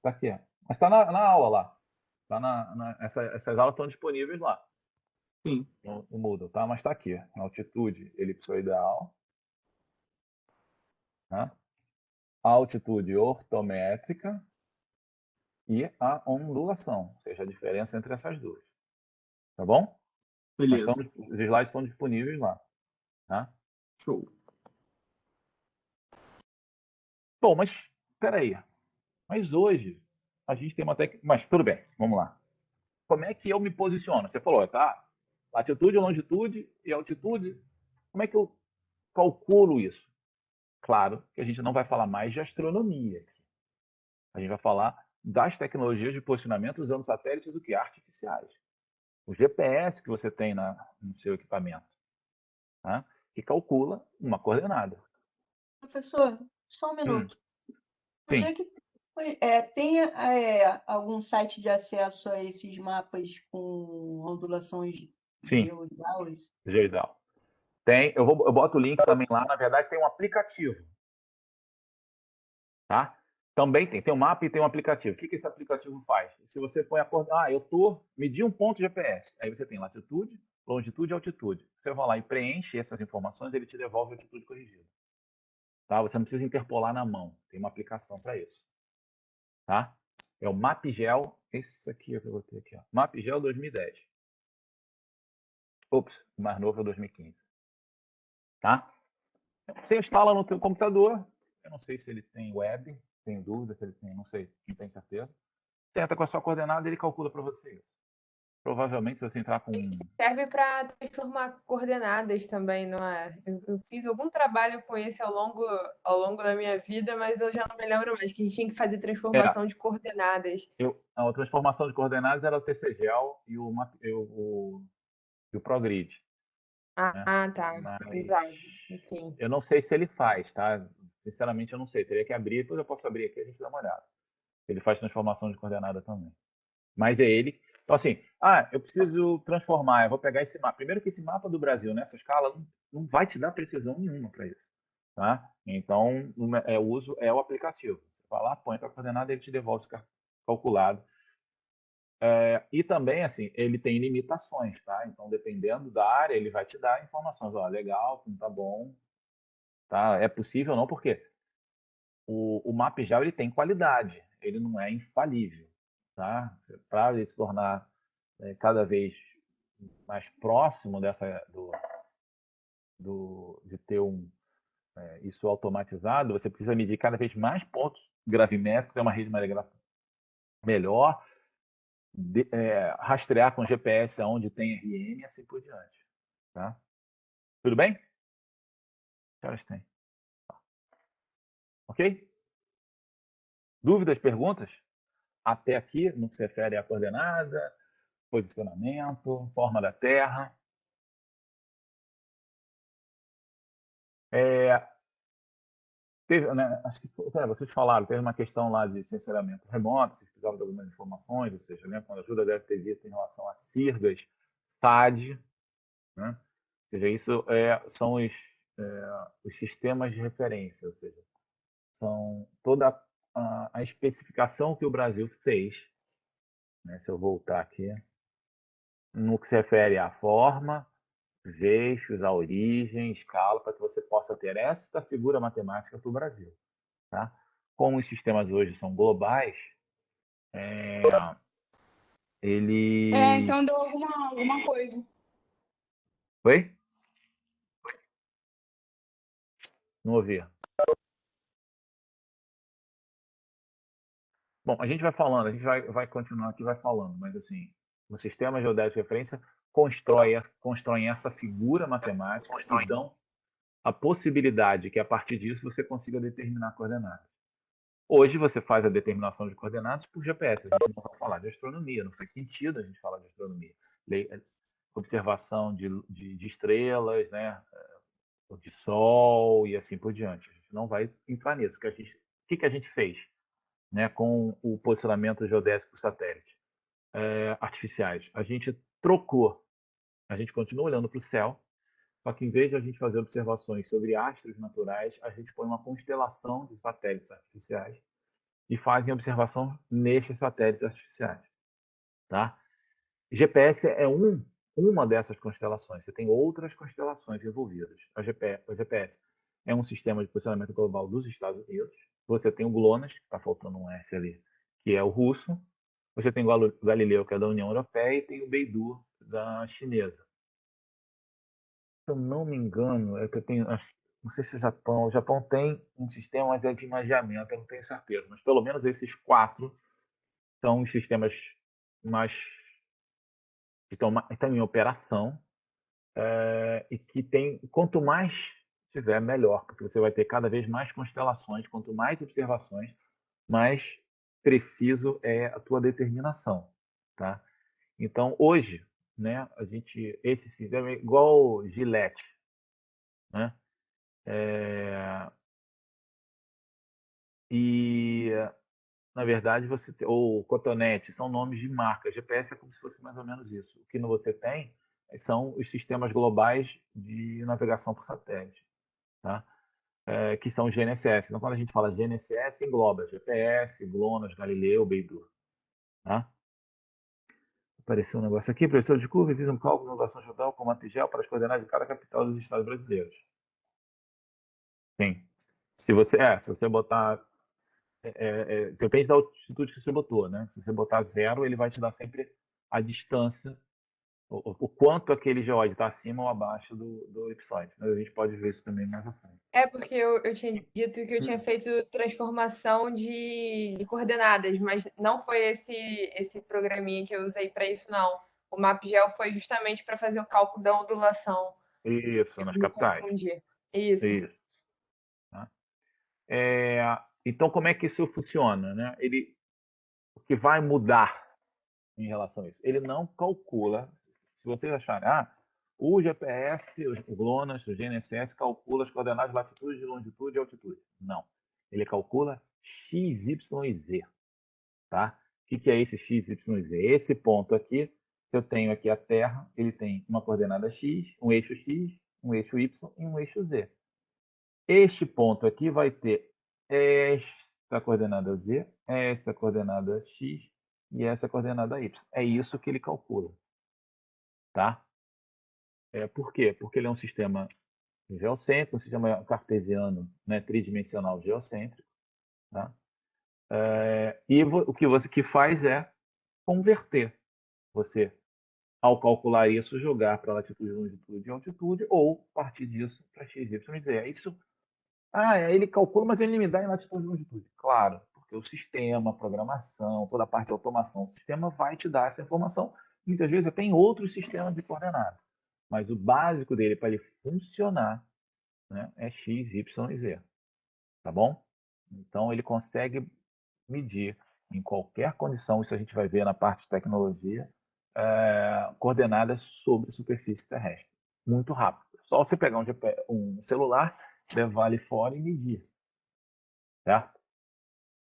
Tá aqui. Mas está na aula lá. Tá essas aulas estão disponíveis lá Sim. no Moodle, tá? Mas está aqui. A altitude elipsoidal, né? A altitude ortométrica e a ondulação, ou seja, a diferença entre essas duas. Tá bom? Beleza. Os slides estão disponíveis lá. Tá? Show. Bom, mas espera aí. Mas hoje a gente tem uma técnica. Mas tudo bem, vamos lá. Como é que eu me posiciono? Você falou, tá? Latitude, longitude e altitude. Como é que eu calculo isso? Claro que a gente não vai falar mais de astronomia. A gente vai falar das tecnologias de posicionamento usando satélites do que artificiais. O GPS que você tem no seu equipamento, né? Que calcula uma coordenada. Professor, só um minuto. Onde Sim, é que tem algum site de acesso a esses mapas com ondulações sim, geoidais? geral. Tem, eu boto o link também lá. Na verdade, tem um aplicativo, tá? Também tem um mapa e tem um aplicativo. O que esse aplicativo faz? Se você põe a coordenada, medi um ponto GPS. Aí você tem latitude, longitude e altitude. Você vai lá e preenche essas informações, ele te devolve a altitude corrigida. Tá? Você não precisa interpolar na mão. Tem uma aplicação para isso. Tá? É o MapGel. Esse aqui é o que eu botei aqui. Ó. MapGel 2010. Ops, o mais novo é 2015. Tá? Você instala no teu computador. Eu não sei se ele tem web. Tenho dúvida se ele tem, não sei, não tenho certeza. Você entra com a sua coordenada e ele calcula para você isso. Provavelmente, se você entrar com... Serve para transformar coordenadas também, não é? Eu fiz algum trabalho com esse ao longo da minha vida, mas eu já não me lembro mais, que a gente tinha que fazer transformação de coordenadas. A transformação de coordenadas era o TCGEL e o ProGrid. Né? Tá. Mas Exato. Enfim. eu não sei se ele faz, tá? Sinceramente, eu não sei. Teria que abrir, depois eu posso abrir aqui e a gente dá uma olhada. Ele faz transformação de coordenada também. Mas é ele. Então, assim, eu preciso transformar, eu vou pegar esse mapa. Primeiro que esse mapa do Brasil, nessa escala, não vai te dar precisão nenhuma para isso. Tá? Então, o uso é o aplicativo. Você vai lá, põe para a coordenada, ele te devolve calculado. E também, assim, ele tem limitações, tá? Então, dependendo da área, ele vai te dar informações. Ó, legal, não tá bom, tá? É possível não, porque o MapGel ele tem qualidade, ele não é infalível, tá? Para ele se tornar cada vez mais próximo de ter isso automatizado, você precisa medir cada vez mais pontos gravimétricos, ter uma rede mareográfica melhor, rastrear com GPS onde tem RM e assim por diante. Tá? Tudo bem? Que horas tem? Ok? Dúvidas, perguntas? Até aqui, no que se refere à coordenada, posicionamento, forma da Terra. Teve, né, acho que vocês falaram, teve uma questão lá de censuramento remoto, vocês precisavam de algumas informações, ou seja, né, quando a ajuda deve ter visto em relação a CIRGAS, SAD, né? Ou seja, isso são os sistemas de referência, ou seja, são toda a especificação que o Brasil fez, né, se eu voltar aqui, no que se refere à forma, os eixos, a origem, escala, para que você possa ter esta figura matemática para o Brasil. Tá? Como os sistemas hoje são globais, eles... Então deu alguma coisa. Oi? Não ouvi. Bom, a gente vai falando, a gente vai continuar aqui, vai falando, mas assim, o sistema geodésico de referência constroem essa figura matemática e dão a possibilidade que a partir disso você consiga determinar coordenadas. Hoje você faz a determinação de coordenadas por GPS. A gente não vai falar de astronomia, não faz sentido a gente falar de astronomia. Observação de estrelas, né? De sol e assim por diante. A gente não vai entrar nisso. O que a gente fez, né, com o posicionamento geodésico por satélite artificiais? A gente trocou. A gente continua olhando para o céu, só que em vez de a gente fazer observações sobre astros naturais, a gente põe uma constelação de satélites artificiais e fazem observação nestes satélites artificiais. Tá? GPS é uma dessas constelações. Você tem outras constelações envolvidas. O GPS é um sistema de posicionamento global dos Estados Unidos. Você tem o GLONASS, que está faltando um S ali, que é o russo. Você tem o Galileu, que é da União Europeia, e tem o Beidou, da chinesa. Se eu não me engano, é que eu tenho, não sei se o Japão tem um sistema, mas é de imageamento, eu não tenho certeza. Mas pelo menos esses 4 são os sistemas mais que estão em operação e que tem, quanto mais tiver, melhor, porque você vai ter cada vez mais constelações, quanto mais observações, mais preciso é a tua determinação, tá? Então, hoje, né, esse sistema é igual Gillette, né? E na verdade ou Cotonete, são nomes de marcas. GPS é como se fosse mais ou menos isso. O que você tem são os sistemas globais de navegação por satélite, tá? Que são os GNSS. Então, quando a gente fala GNSS, engloba GPS, GLONASS, Galileu, Beidou. Tá? Apareceu um negócio aqui, professor de curva, fiz um cálculo de inovação geodésica com MapGel para as coordenadas de cada capital dos estados brasileiros. Sim. Se você botar depende da altitude que você botou, né? Se você botar 0, ele vai te dar sempre a distância, o quanto aquele geóide está acima ou abaixo do elipsoide. Mas a gente pode ver isso também mais à frente. Porque eu tinha dito que eu tinha feito transformação de coordenadas, mas não foi esse programinha que eu usei para isso, não. O MapGel foi justamente para fazer o cálculo da ondulação. Isso, Eu nas me capitais. confundi. Isso. Isso. Tá? Então, como é que isso funciona? Né? O que vai mudar em relação a isso? Ele não calcula, se vocês acharem, o GPS, o GLONASS, o GNSS calcula as coordenadas de latitude, longitude e altitude. Não. Ele calcula X, Y e Z. Tá? que é esse x, y, z? Esse ponto aqui, se eu tenho aqui a Terra, ele tem uma coordenada x, um eixo y e um eixo z. Este ponto aqui vai ter esta coordenada z, essa coordenada x e essa coordenada y. É isso que ele calcula. Tá? Por quê? Porque ele é um sistema geocêntrico, um sistema cartesiano, né, tridimensional geocêntrico. Tá? E o que você que faz é converter. Você, ao calcular isso, jogar para latitude, longitude e altitude, ou partir disso para x, y e z. Isso, ele calcula, mas ele me dá em latitude e longitude. Claro, porque o sistema, a programação, toda a parte de automação, o sistema vai te dar essa informação. Muitas vezes tem outros sistemas de coordenadas, mas o básico dele para ele funcionar, né, é x, y e z. Tá bom? Então ele consegue medir em qualquer condição, isso a gente vai ver na parte de tecnologia, coordenadas sobre a superfície terrestre. Muito rápido. Só você pegar um celular, levar ele fora e medir. Certo?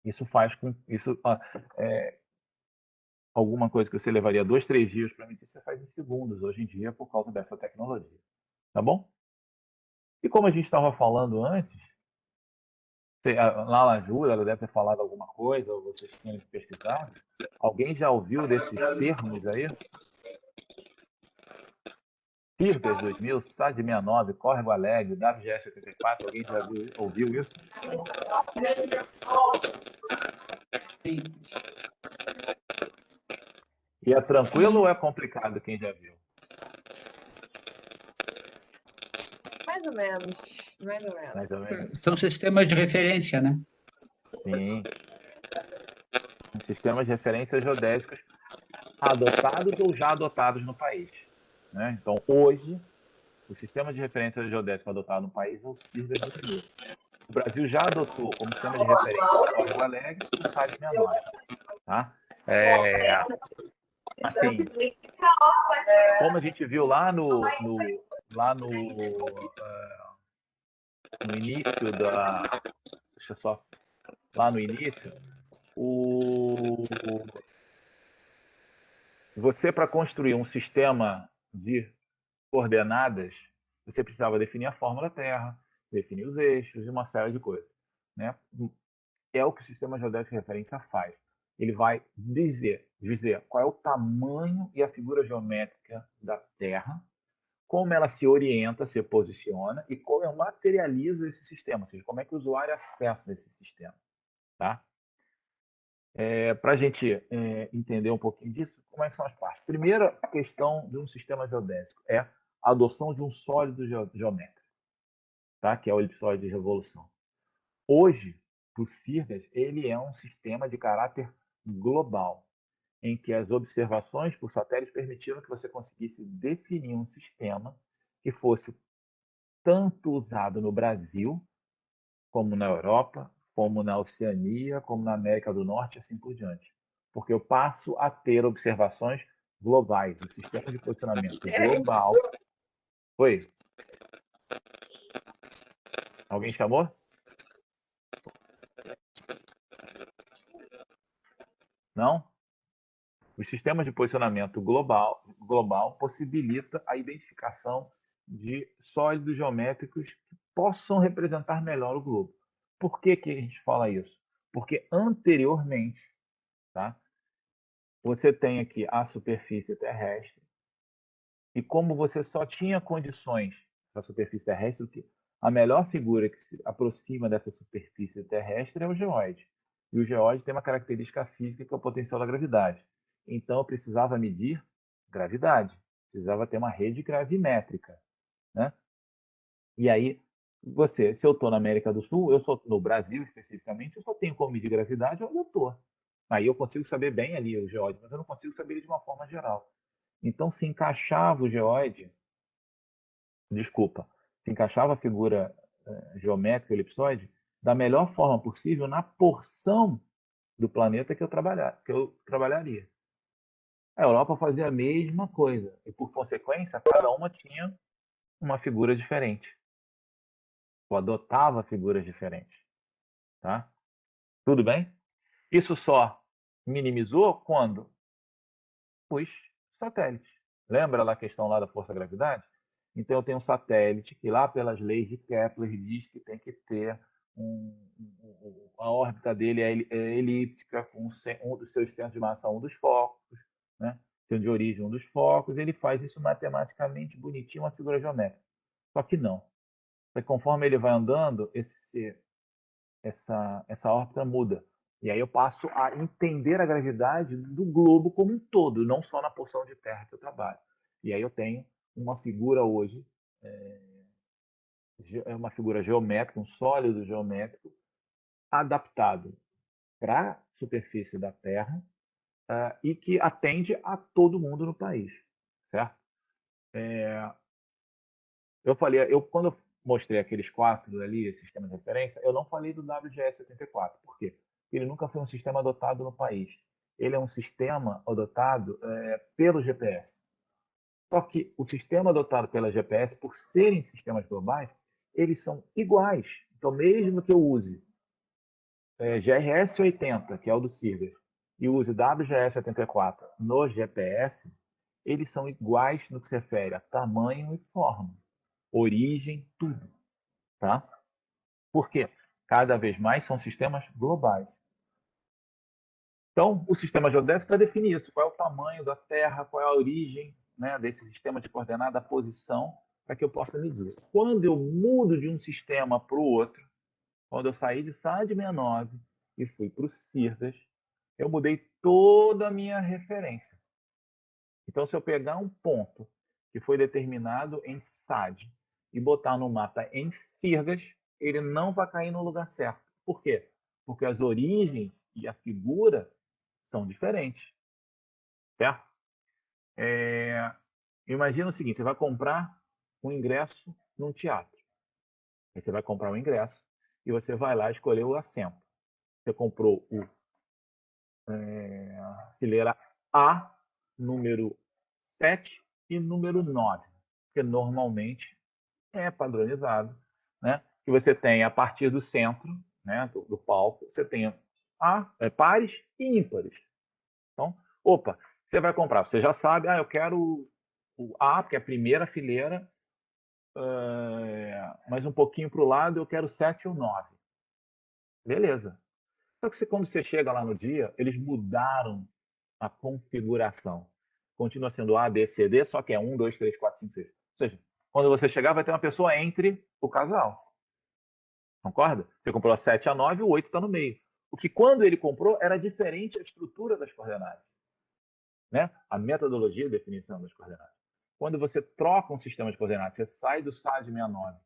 Isso faz com... alguma coisa que você levaria 2, 3 dias para medir, você faz em segundos hoje em dia por causa dessa tecnologia. Tá bom? E como a gente estava falando antes, lá na Júlia, ela deve ter falado alguma coisa, ou vocês tinham pesquisado. Alguém já ouviu desses termos aí? CIRDES 2000, SAD 69, Córrego Alegre, WGS 84, alguém já ouviu isso? Sim. E é tranquilo ou é complicado quem já viu? Mais ou menos. Mais ou menos. Mais ou menos. São sistemas de referência, né? Sim. Sistemas de referência geodésicos adotados ou já adotados no país. Né? Então, hoje, o sistema de referência geodésica adotado no país é o CIRDES 2000. O Brasil já adotou como sistema de referência o Córrego Alegre e o SAD 69. Tá? Assim, como a gente viu lá no início da... Deixa eu só... Lá no início, você, para construir um sistema de coordenadas, você precisava definir a fórmula Terra, definir os eixos e uma série de coisas. Né? É o que o sistema geodésico de referência faz. Ele vai dizer qual é o tamanho e a figura geométrica da Terra, como ela se orienta, se posiciona e como eu materializo esse sistema, ou seja, como é que o usuário acessa esse sistema. Tá? Para a gente entender um pouquinho disso, como é que são as partes? Primeira questão de um sistema geodésico é a adoção de um sólido geométrico, tá? Que é o elipsoide de revolução. Hoje, o CIRDES, ele é um sistema de caráter global, em que as observações por satélites permitiram que você conseguisse definir um sistema que fosse tanto usado no Brasil, como na Europa, como na Oceania, como na América do Norte e assim por diante. Porque eu passo a ter observações globais. O sistema de posicionamento global... Oi? Alguém chamou? Não? O sistema de posicionamento global possibilita a identificação de sólidos geométricos que possam representar melhor o globo. Por que a gente fala isso? Porque anteriormente, tá, você tem aqui a superfície terrestre e como você só tinha condições para a superfície terrestre, a melhor figura que se aproxima dessa superfície terrestre é o geóide. E o geóide tem uma característica física que é o potencial da gravidade. Então, eu precisava medir gravidade. Precisava ter uma rede gravimétrica. Né? E aí, se eu estou na América do Sul, eu sou no Brasil especificamente, eu só tenho como medir gravidade onde eu estou. Aí eu consigo saber bem ali o geóide, mas eu não consigo saber ele de uma forma geral. Então, se encaixava o geóide, se encaixava a figura geométrica, elipsoide, da melhor forma possível na porção do planeta que eu trabalharia. A Europa fazia a mesma coisa, e por consequência, cada uma tinha uma figura diferente. Ou adotava figuras diferentes. Tá? Tudo bem? Isso só minimizou quando? Os satélites. Lembra lá a questão lá da força-gravidade? Então, eu tenho um satélite que lá pelas leis de Kepler diz que tem que ter a órbita dele é elíptica, com um dos seus centros de massa, um dos focos, né? Centro de origem, um dos focos. Ele faz isso matematicamente bonitinho, uma figura geométrica. Só que não. Conforme ele vai andando, essa órbita muda. E aí eu passo a entender a gravidade do globo como um todo, não só na porção de terra que eu trabalho. E aí eu tenho uma figura hoje, é uma figura geométrica, um sólido geométrico, adaptado para a superfície da Terra e que atende a todo mundo no país, certo? Quando eu mostrei aqueles 4 ali, esse sistema de referência, eu não falei do WGS-84. Por quê? Porque ele nunca foi um sistema adotado no país. Ele é um sistema adotado pelo GPS. Só que o sistema adotado pela GPS, por serem sistemas globais, eles são iguais. Então, mesmo que eu use GRS-80, que é o do CIRGAS, e use WGS-84 no GPS, eles são iguais no que se refere a tamanho e forma, origem, tudo. Tá? Por quê? Cada vez mais são sistemas globais. Então, o sistema geodésico vai definir isso. Qual é o tamanho da Terra, qual é a origem, né, desse sistema de coordenada, a posição, para que eu possa medir. Quando eu mudo de um sistema para o outro, quando eu saí de SAD 69 e fui para o CIRGAS, eu mudei toda a minha referência. Então, se eu pegar um ponto que foi determinado em SAD e botar no mapa em CIRGAS, ele não vai cair no lugar certo. Por quê? Porque as origens e a figura são diferentes. Certo? Imagina o seguinte, você vai comprar um ingresso num teatro. Aí você vai comprar um ingresso e você vai lá escolher o assento. Você comprou a fileira A, número 7 e número 9, porque normalmente é padronizado, né? Que você tem a partir do centro, né, do palco, você tem pares e ímpares. Então, você vai comprar, você já sabe, eu quero o A, porque é a primeira fileira, mas um pouquinho para o lado eu quero 7 ou 9. Beleza. Só que quando você chega lá no dia, eles mudaram a configuração. Continua sendo A, B, C, D, só que é 1, 2, 3, 4, 5, 6. Ou seja, quando você chegar, vai ter uma pessoa entre o casal. Concorda? Você comprou a 7 a 9 e o 8 está no meio. O que quando ele comprou era diferente a estrutura das coordenadas. Né? A metodologia de definição das coordenadas. Quando você troca um sistema de coordenadas, você sai do SAD 69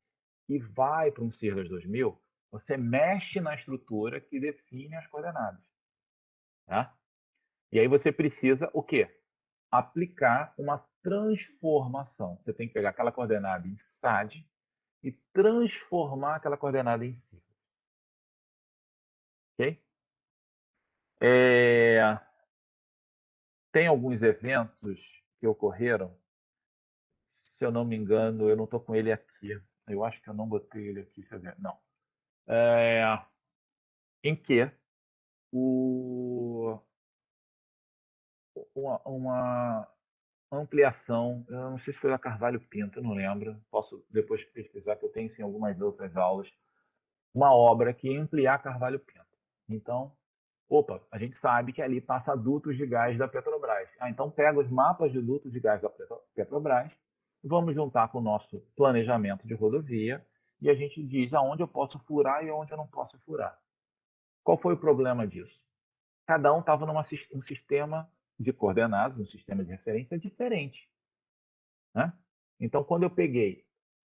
e vai para um CIRGAS 2000, você mexe na estrutura que define as coordenadas. Tá? E aí você precisa o quê? Aplicar uma transformação. Você tem que pegar aquela coordenada em SAD e transformar aquela coordenada em CIRGAS. Ok? Tem alguns eventos que ocorreram, se eu não me engano, eu não estou com ele aqui. Eu acho que eu não botei ele aqui. Não. Em que uma ampliação, eu não sei se foi a Carvalho Pinto, eu não lembro, posso depois pesquisar, que eu tenho sim algumas outras aulas, uma obra que ia ampliar Carvalho Pinto. Então, a gente sabe que ali passa dutos de gás da Petrobras. Então pega os mapas de dutos de gás da Petrobras, vamos juntar com o nosso planejamento de rodovia e a gente diz aonde eu posso furar e onde eu não posso furar. Qual foi o problema disso? Cada um estava num sistema de coordenadas, um sistema de referência diferente. Né? Então, quando eu peguei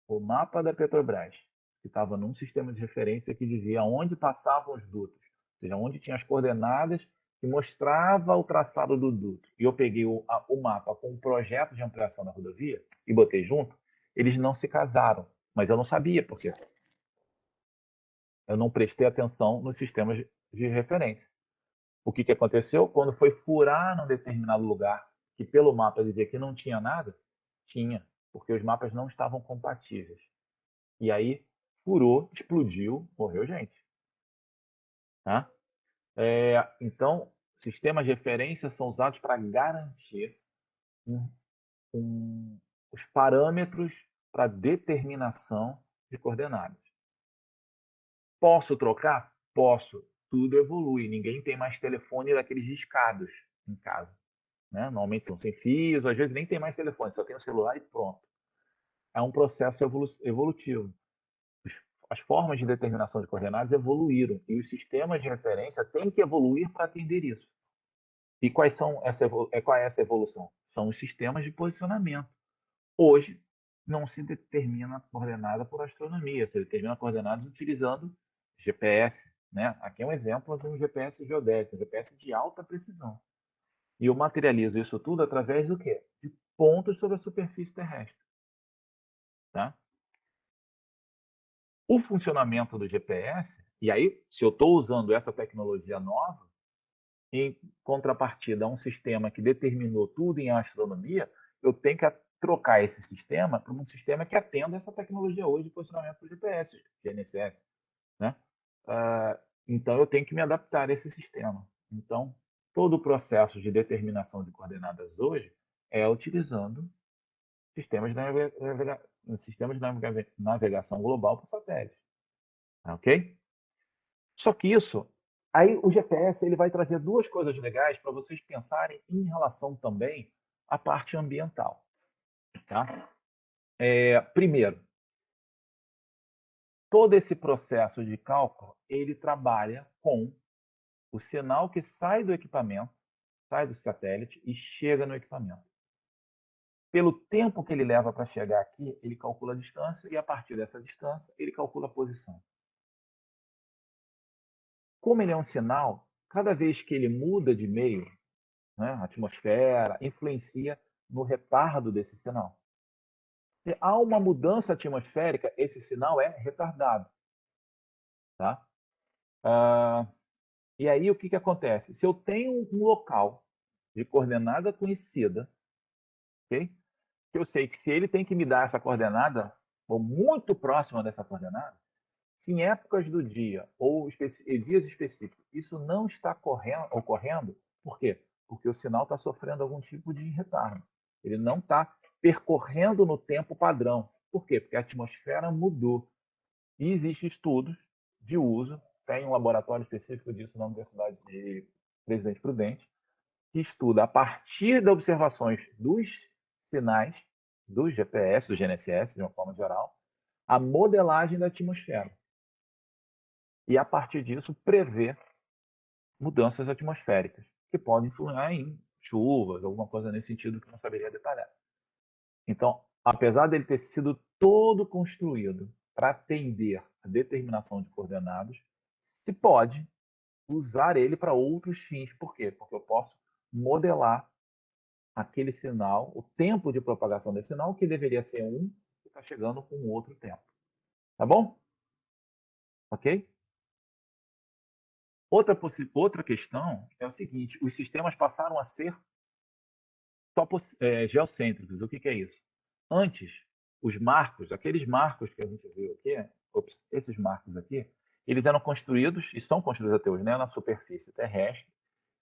o mapa da Petrobras, que estava num sistema de referência que dizia onde passavam os dutos, ou seja, onde tinha as coordenadas que mostrava o traçado do duto, e eu peguei o mapa com o projeto de ampliação da rodovia e botei junto, eles não se casaram, mas eu não sabia por quê. Eu não prestei atenção nos sistemas de referência. O que aconteceu? Quando foi furar num determinado lugar, que pelo mapa dizia que não tinha nada, tinha, porque os mapas não estavam compatíveis. E aí furou, explodiu, morreu gente. Tá? Então, sistemas de referência são usados para garantir os parâmetros para determinação de coordenadas. Posso trocar? Posso. Tudo evolui. Ninguém tem mais telefone daqueles discados em casa. Né? Normalmente são sem fios, às vezes nem tem mais telefone, só tem o celular e pronto. É um processo evolutivo. As formas de determinação de coordenadas evoluíram e os sistemas de referência têm que evoluir para atender isso. E qual é essa evolução? São os sistemas de posicionamento. Hoje, não se determina a coordenada por astronomia, se determina coordenadas utilizando GPS. Né? Aqui é um exemplo de um GPS geodésico, um GPS de alta precisão. E eu materializo isso tudo através do quê? De pontos sobre a superfície terrestre. Tá? O funcionamento do GPS, e aí, se eu estou usando essa tecnologia nova, em contrapartida a um sistema que determinou tudo em astronomia, eu tenho que trocar esse sistema para um sistema que atenda essa tecnologia hoje de posicionamento do GPS, GNSS. Né? Então, eu tenho que me adaptar a esse sistema. Então, todo o processo de determinação de coordenadas hoje é utilizando sistemas de navegação global por satélite. Ok? Só que isso, aí o GPS ele vai trazer duas coisas legais para vocês pensarem em relação também à parte ambiental. Tá? Primeiro, todo esse processo de cálculo, ele trabalha com o sinal que sai do equipamento, sai do satélite e chega no equipamento. Pelo tempo que ele leva para chegar aqui, ele calcula a distância e, a partir dessa distância, ele calcula a posição. Como ele é um sinal, cada vez que ele muda de meio, né, a atmosfera, influencia no retardo desse sinal. Se há uma mudança atmosférica, esse sinal é retardado. Tá? E aí, o que acontece? Se eu tenho um local de coordenada conhecida, okay? Que eu sei que se ele tem que me dar essa coordenada, ou muito próxima dessa coordenada, se em épocas do dia ou dias específicos isso não está ocorrendo, por quê? Porque o sinal está sofrendo algum tipo de retardo. Ele não está percorrendo no tempo padrão. Por quê? Porque a atmosfera mudou. E existem estudos de uso, tem um laboratório específico disso na Universidade de Presidente Prudente, que estuda, a partir das observações dos sinais do GPS, do GNSS, de uma forma geral, a modelagem da atmosfera. E, a partir disso, prever mudanças atmosféricas, que podem influir em chuvas, alguma coisa nesse sentido que eu não saberia detalhar. Então, apesar dele ter sido todo construído para atender a determinação de coordenadas, se pode usar ele para outros fins. Por quê? Porque eu posso modelar aquele sinal, o tempo de propagação desse sinal, que deveria ser um, que está chegando com outro tempo. Tá bom? Ok? Outra questão é o seguinte: os sistemas passaram a ser geocêntricos. O que é isso? Antes, os marcos, aqueles marcos que a gente viu aqui, esses marcos aqui, eles eram construídos, e são construídos até hoje, né, na superfície terrestre,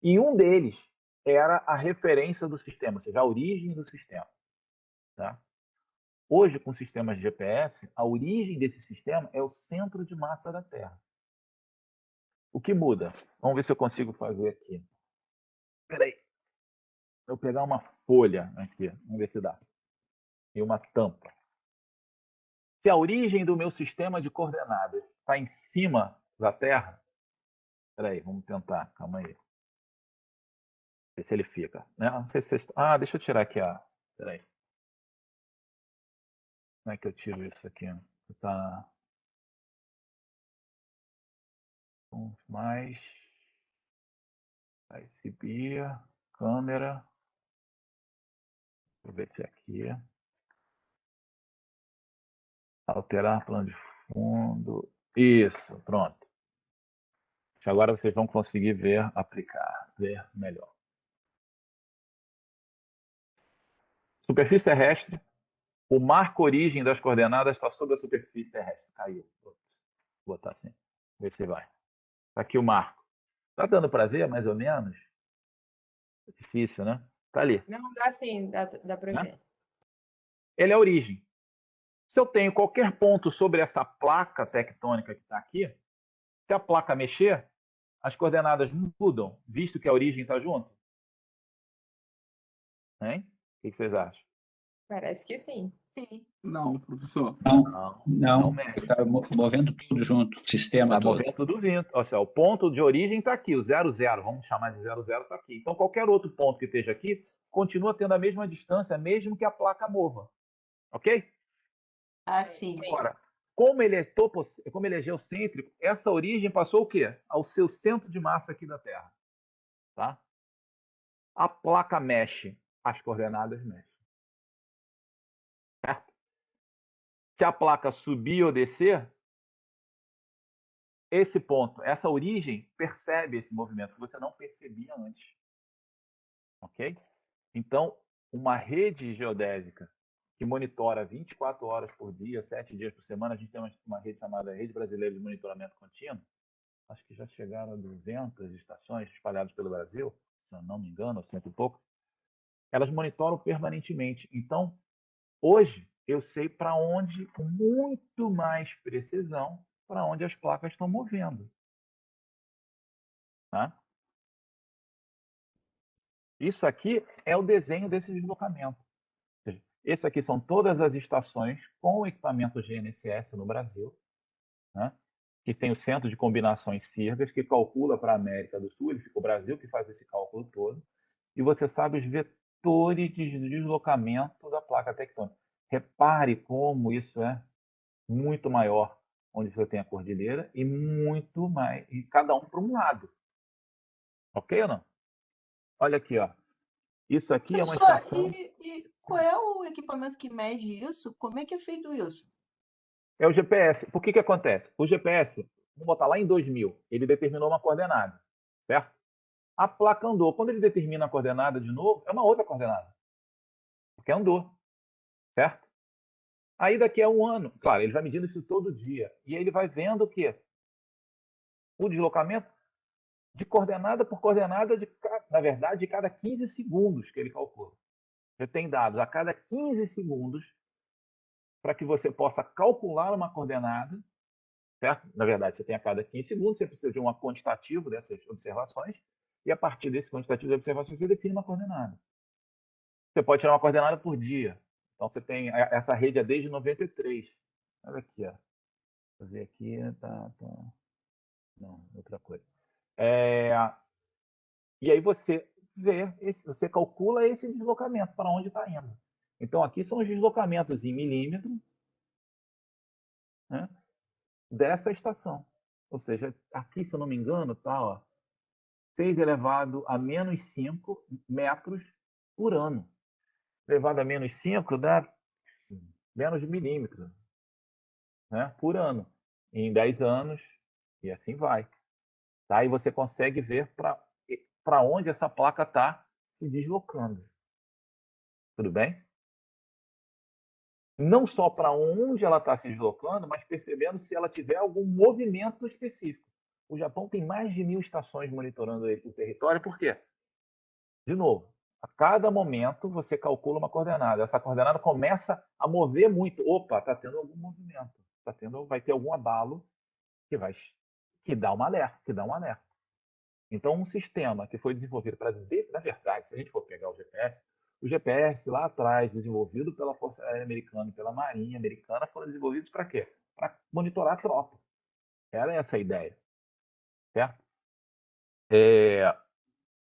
e um deles era a referência do sistema, ou seja, a origem do sistema. Tá? Hoje, com sistemas de GPS, a origem desse sistema é o centro de massa da Terra. O que muda? Vamos ver se eu consigo fazer aqui. Espera aí. Eu vou pegar uma folha aqui, vamos ver se dá. E uma tampa. Se a origem do meu sistema de coordenadas está em cima da Terra, espera aí, vamos tentar, calma aí. Ver se ele fica. Né? Não sei se vocês... deixa eu tirar aqui a... Espera aí. Como é que eu tiro isso aqui? Tá... Mais... Exibir, câmera... Deixa eu ver se é aqui. Alterar plano de fundo. Isso, pronto. Agora vocês vão conseguir ver, aplicar, ver melhor. Superfície terrestre. O marco origem das coordenadas está sobre a superfície terrestre. Caiu. Vou botar assim. Ver se vai. Está aqui o marco. Está dando para ver, mais ou menos? Difícil, né? Tá ali. Não, dá sim, dá para Né? ver. Ele é a origem. Se eu tenho qualquer ponto sobre essa placa tectônica que está aqui, se a placa mexer, as coordenadas mudam, visto que a origem está junto? Hein? O que vocês acham? Parece que sim. Não, professor. Não, mexe. está movendo tudo junto, o sistema Está todo. movendo tudo junto. Ou seja, o ponto de origem está aqui, o 0, 0, vamos chamar de 0, 0, está aqui. Então, qualquer outro ponto que esteja aqui continua tendo a mesma distância, mesmo que a placa mova. Ok? Ah, sim. Agora, como ele é geocêntrico, essa origem passou o quê? Ao seu centro de massa aqui da Terra. Tá? A placa mexe, as coordenadas mexem. Certo? Se a placa subir ou descer, esse ponto, essa origem, percebe esse movimento que você não percebia antes. Ok? Então, uma rede geodésica que monitora 24 horas por dia, 7 dias por semana, a gente tem uma rede chamada Rede Brasileira de Monitoramento Contínuo. Acho que já chegaram a 200 estações espalhadas pelo Brasil, se eu não me engano, 100 e pouco. Elas monitoram permanentemente. Então, hoje, eu sei para onde, com muito mais precisão, para onde as placas estão movendo. Tá? Isso aqui é o desenho desse deslocamento. Esse aqui são todas as estações com o equipamento GNSS no Brasil, né? Que tem o Centro de Combinações CIRGAS, que calcula para a América do Sul, ele fica o Brasil que faz esse cálculo todo, e você sabe os vetores de deslocamento da placa tectônica. Repare como isso é muito maior, onde você tem a cordilheira, e muito mais, e cada um para um lado. Ok ou não? Olha aqui, ó. Isso aqui é uma Professor, estação... e qual é o equipamento que mede isso? Como é que é feito isso? É o GPS. Por que acontece? O GPS, vamos botar lá em 2000, ele determinou uma coordenada, certo? A placa andou. Quando ele determina a coordenada de novo, é uma outra coordenada. Porque andou, certo? Aí daqui a um ano, claro, ele vai medindo isso todo dia. E aí ele vai vendo o quê? O deslocamento de coordenada por coordenada, na verdade, de cada 15 segundos que ele calcula. Você tem dados a cada 15 segundos para que você possa calcular uma coordenada, certo? Na verdade, você tem a cada 15 segundos, você precisa de um quantitativo dessas observações, e a partir desse quantitativo de observações, você define uma coordenada. Você pode tirar uma coordenada por dia. Então, você tem essa rede desde 93. Olha aqui, ó. Vou ver aqui, tá. Não, outra coisa. E aí você vê, você calcula esse deslocamento, para onde está indo. Então, aqui são os deslocamentos em milímetro, né, dessa estação. Ou seja, aqui, se eu não me engano, está, ó, 6 elevado a menos 5 metros por ano. Elevado a menos 5 dá menos de milímetro, né, por ano. Em 10 anos, e assim vai. Tá? E você consegue ver para onde essa placa está se deslocando. Tudo bem? Não só para onde ela está se deslocando, mas percebendo se ela tiver algum movimento específico. O Japão tem mais de 1000 estações monitorando o território, por quê? De novo, a cada momento você calcula uma coordenada. Essa coordenada começa a mover muito. Opa, está tendo algum movimento. Vai ter algum abalo que dá um alerta. Então, um sistema que foi desenvolvido para... Na verdade, se a gente for pegar o GPS lá atrás, desenvolvido pela Força Aérea Americana e pela Marinha Americana, foram desenvolvidos para quê? Para monitorar a tropa. Era essa a ideia. Certo?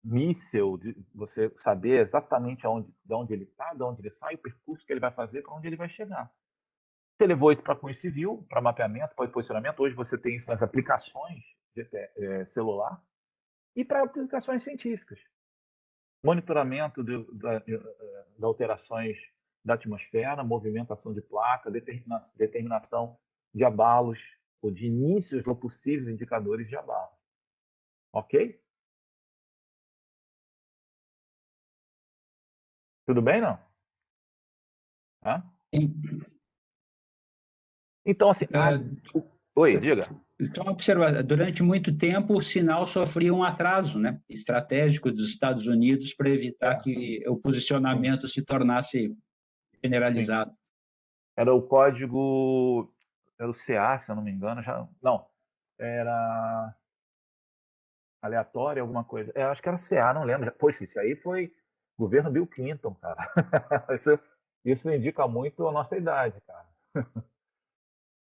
Míssil, você saber exatamente de onde ele está, de onde ele sai, o percurso que ele vai fazer, para onde ele vai chegar. Você levou isso para cunho civil, para mapeamento, para posicionamento. Hoje você tem isso nas aplicações de celular e para aplicações científicas. Monitoramento de alterações da atmosfera, movimentação de placa, determinação de abalos ou de inícios ou possíveis indicadores de abalo. Ok? Tudo bem, não? Hã? Sim. Então, assim... Oi, diga. Então, observa, durante muito tempo o sinal sofria um atraso, né, estratégico dos Estados Unidos para evitar que o posicionamento se tornasse generalizado. Sim. Era o código, era o CA, se eu não me engano, já não, era aleatório, alguma coisa. Acho que era CA, não lembro. Poxa, isso aí foi governo Bill Clinton, cara. Isso indica muito a nossa idade, cara.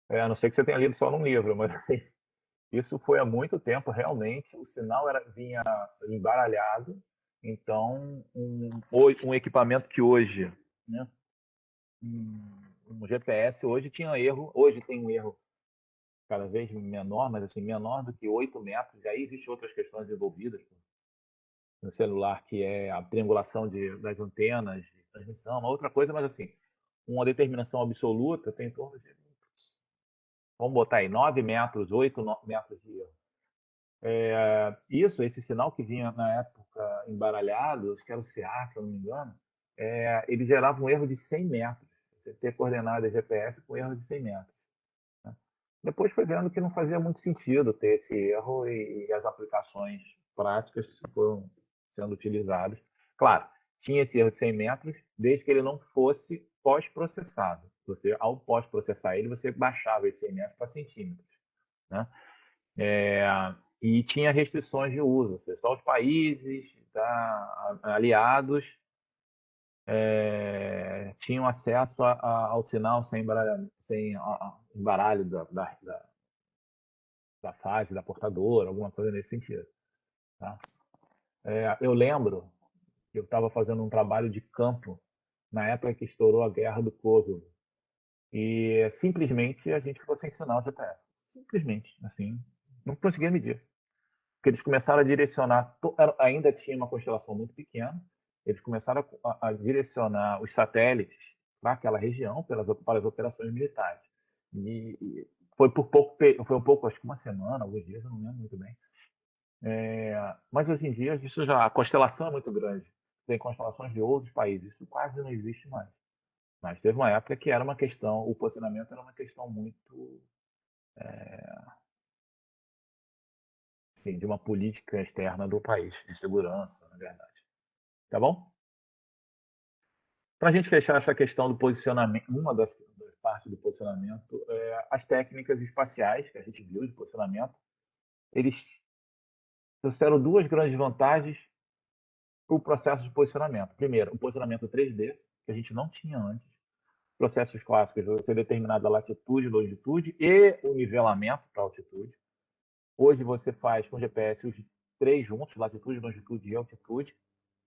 A não ser que você tenha lido só num livro, mas assim, isso foi há muito tempo, realmente. O sinal vinha embaralhado. Então, um equipamento que hoje, né, um GPS hoje tinha erro, hoje tem um erro cada vez menor, mas assim, menor do que 8 metros. E aí existem outras questões envolvidas no celular, que é a triangulação das antenas de transmissão, uma outra coisa, mas assim, uma determinação absoluta tem em torno de, vamos botar aí, 9 metros, 8 metros de erro. Esse sinal que vinha na época embaralhado, acho que era o CA, se eu não me engano, ele gerava um erro de 100 metros. Você ter coordenadas GPS com erro de 100 metros. Né? Depois foi vendo que não fazia muito sentido ter esse erro e as aplicações práticas foram sendo utilizadas. Claro, tinha esse erro de 100 metros, desde que ele não fosse pós-processado. Você, ao pós-processar ele, você baixava esse 100 metros para centímetros. Né? E tinha restrições de uso, ou seja, só os países aliados tinham acesso ao sinal sem embaralho da fase, da portadora, alguma coisa nesse sentido. Tá? Eu lembro que eu estava fazendo um trabalho de campo na época que estourou a guerra do Kosovo. E simplesmente a gente ficou sem sinal de GPS. Simplesmente, assim, não conseguia medir. Porque eles começaram a direcionar, ainda tinha uma constelação muito pequena, eles começaram a direcionar os satélites para aquela região, para as operações militares. E foi foi um pouco, acho que uma semana, alguns dias, eu não lembro muito bem. Mas hoje em dia a constelação é muito grande. Tem constelações de outros países, isso quase não existe mais. Mas teve uma época que era uma questão, o posicionamento era uma questão muito, assim, de uma política externa do país, de segurança, na verdade. Tá bom? Para a gente fechar essa questão do posicionamento, uma das partes do posicionamento, as técnicas espaciais que a gente viu de posicionamento, eles trouxeram duas grandes vantagens para o processo de posicionamento. Primeiro, o posicionamento 3D, que a gente não tinha antes. Processos clássicos, você determinada a latitude, longitude e o nivelamento para altitude. Hoje você faz com GPS os três juntos, latitude, longitude e altitude,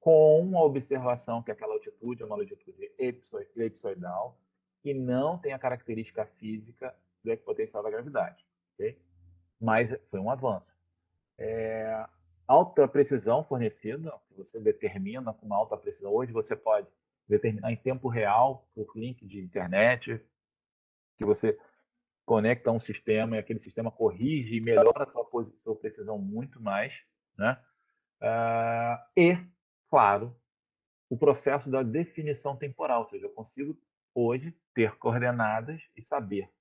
com uma observação que aquela altitude é uma longitude elipsoidal e não tem a característica física do equipotencial da gravidade. Okay? Mas foi um avanço. Alta precisão fornecida, que você determina com uma alta precisão. Hoje você pode determinar em tempo real, por link de internet, que você conecta a um sistema e aquele sistema corrige e melhora a sua precisão muito mais. Né? E, claro, o processo da definição temporal, ou seja, eu consigo hoje ter coordenadas e saber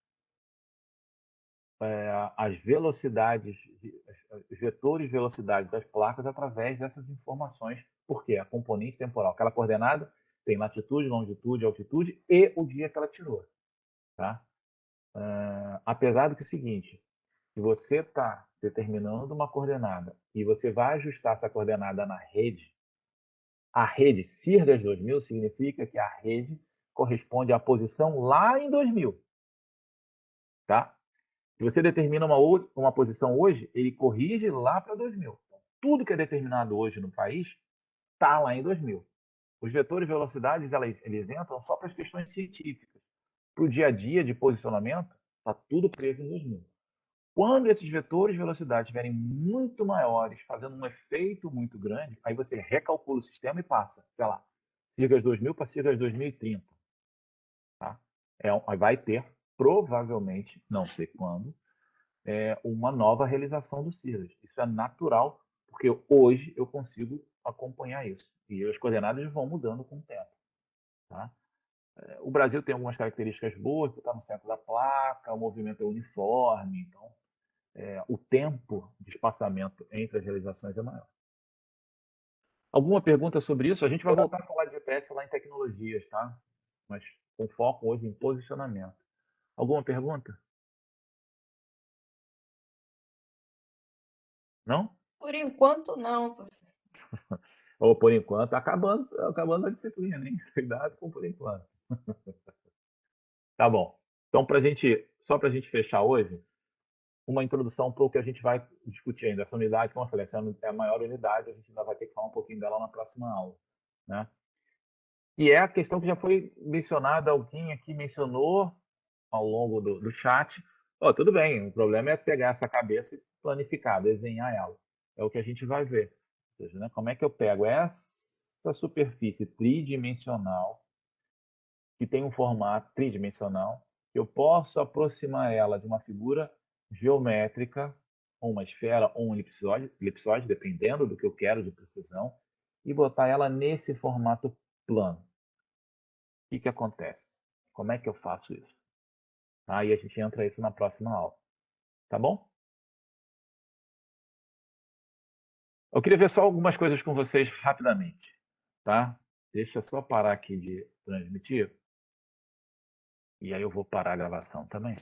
as velocidades, os vetores de velocidade das placas através dessas informações, porque a componente temporal, aquela coordenada tem latitude, longitude, altitude e o dia que ela tirou. Tá? Apesar do que é o seguinte, se você está determinando uma coordenada e você vai ajustar essa coordenada na rede, a rede Sirgas 2000 significa que a rede corresponde à posição lá em 2000. Tá? Se você determina uma posição hoje, ele corrige lá para 2000. Então, tudo que é determinado hoje no país está lá em 2000. Os vetores de velocidades eles entram só para as questões científicas. Para o dia a dia de posicionamento, está tudo preso em 2000. Quando esses vetores de velocidade estiverem muito maiores, fazendo um efeito muito grande, aí você recalcula o sistema e passa, sei lá, Sirgas 2000 para Sirgas 2030. Tá? Vai ter, provavelmente, não sei quando, uma nova realização do Sirgas. Isso é natural, porque hoje eu consigo acompanhar isso. E as coordenadas vão mudando com o tempo. Tá? O Brasil tem algumas características boas, está no centro da placa, o movimento é uniforme, então o tempo de espaçamento entre as realizações é maior. Alguma pergunta sobre isso? A gente vai voltar a falar de GPS lá em tecnologias, tá? Mas com foco hoje em posicionamento. Alguma pergunta? Não? Por enquanto, não. Ou por enquanto, acabando a disciplina, hein? Cuidado com por enquanto. Tá bom. Então, só para a gente fechar hoje, uma introdução para o que a gente vai discutir ainda. Essa unidade, como eu falei, essa é a maior unidade, a gente ainda vai ter que falar um pouquinho dela na próxima aula, né? E é a questão que já foi mencionada, alguém aqui mencionou ao longo do chat. Tudo bem, o problema é pegar essa cabeça e planificar, desenhar ela. É o que a gente vai ver. Ou seja, né, como é que eu pego essa superfície tridimensional, que tem um formato tridimensional, eu posso aproximar ela de uma figura geométrica, ou uma esfera, ou um elipsoide, dependendo do que eu quero de precisão, e botar ela nesse formato plano. O que acontece? Como é que eu faço isso? Aí a gente entra isso na próxima aula. Tá bom? Eu queria ver só algumas coisas com vocês rapidamente. Tá? Deixa eu só parar aqui de transmitir. E aí eu vou parar a gravação também.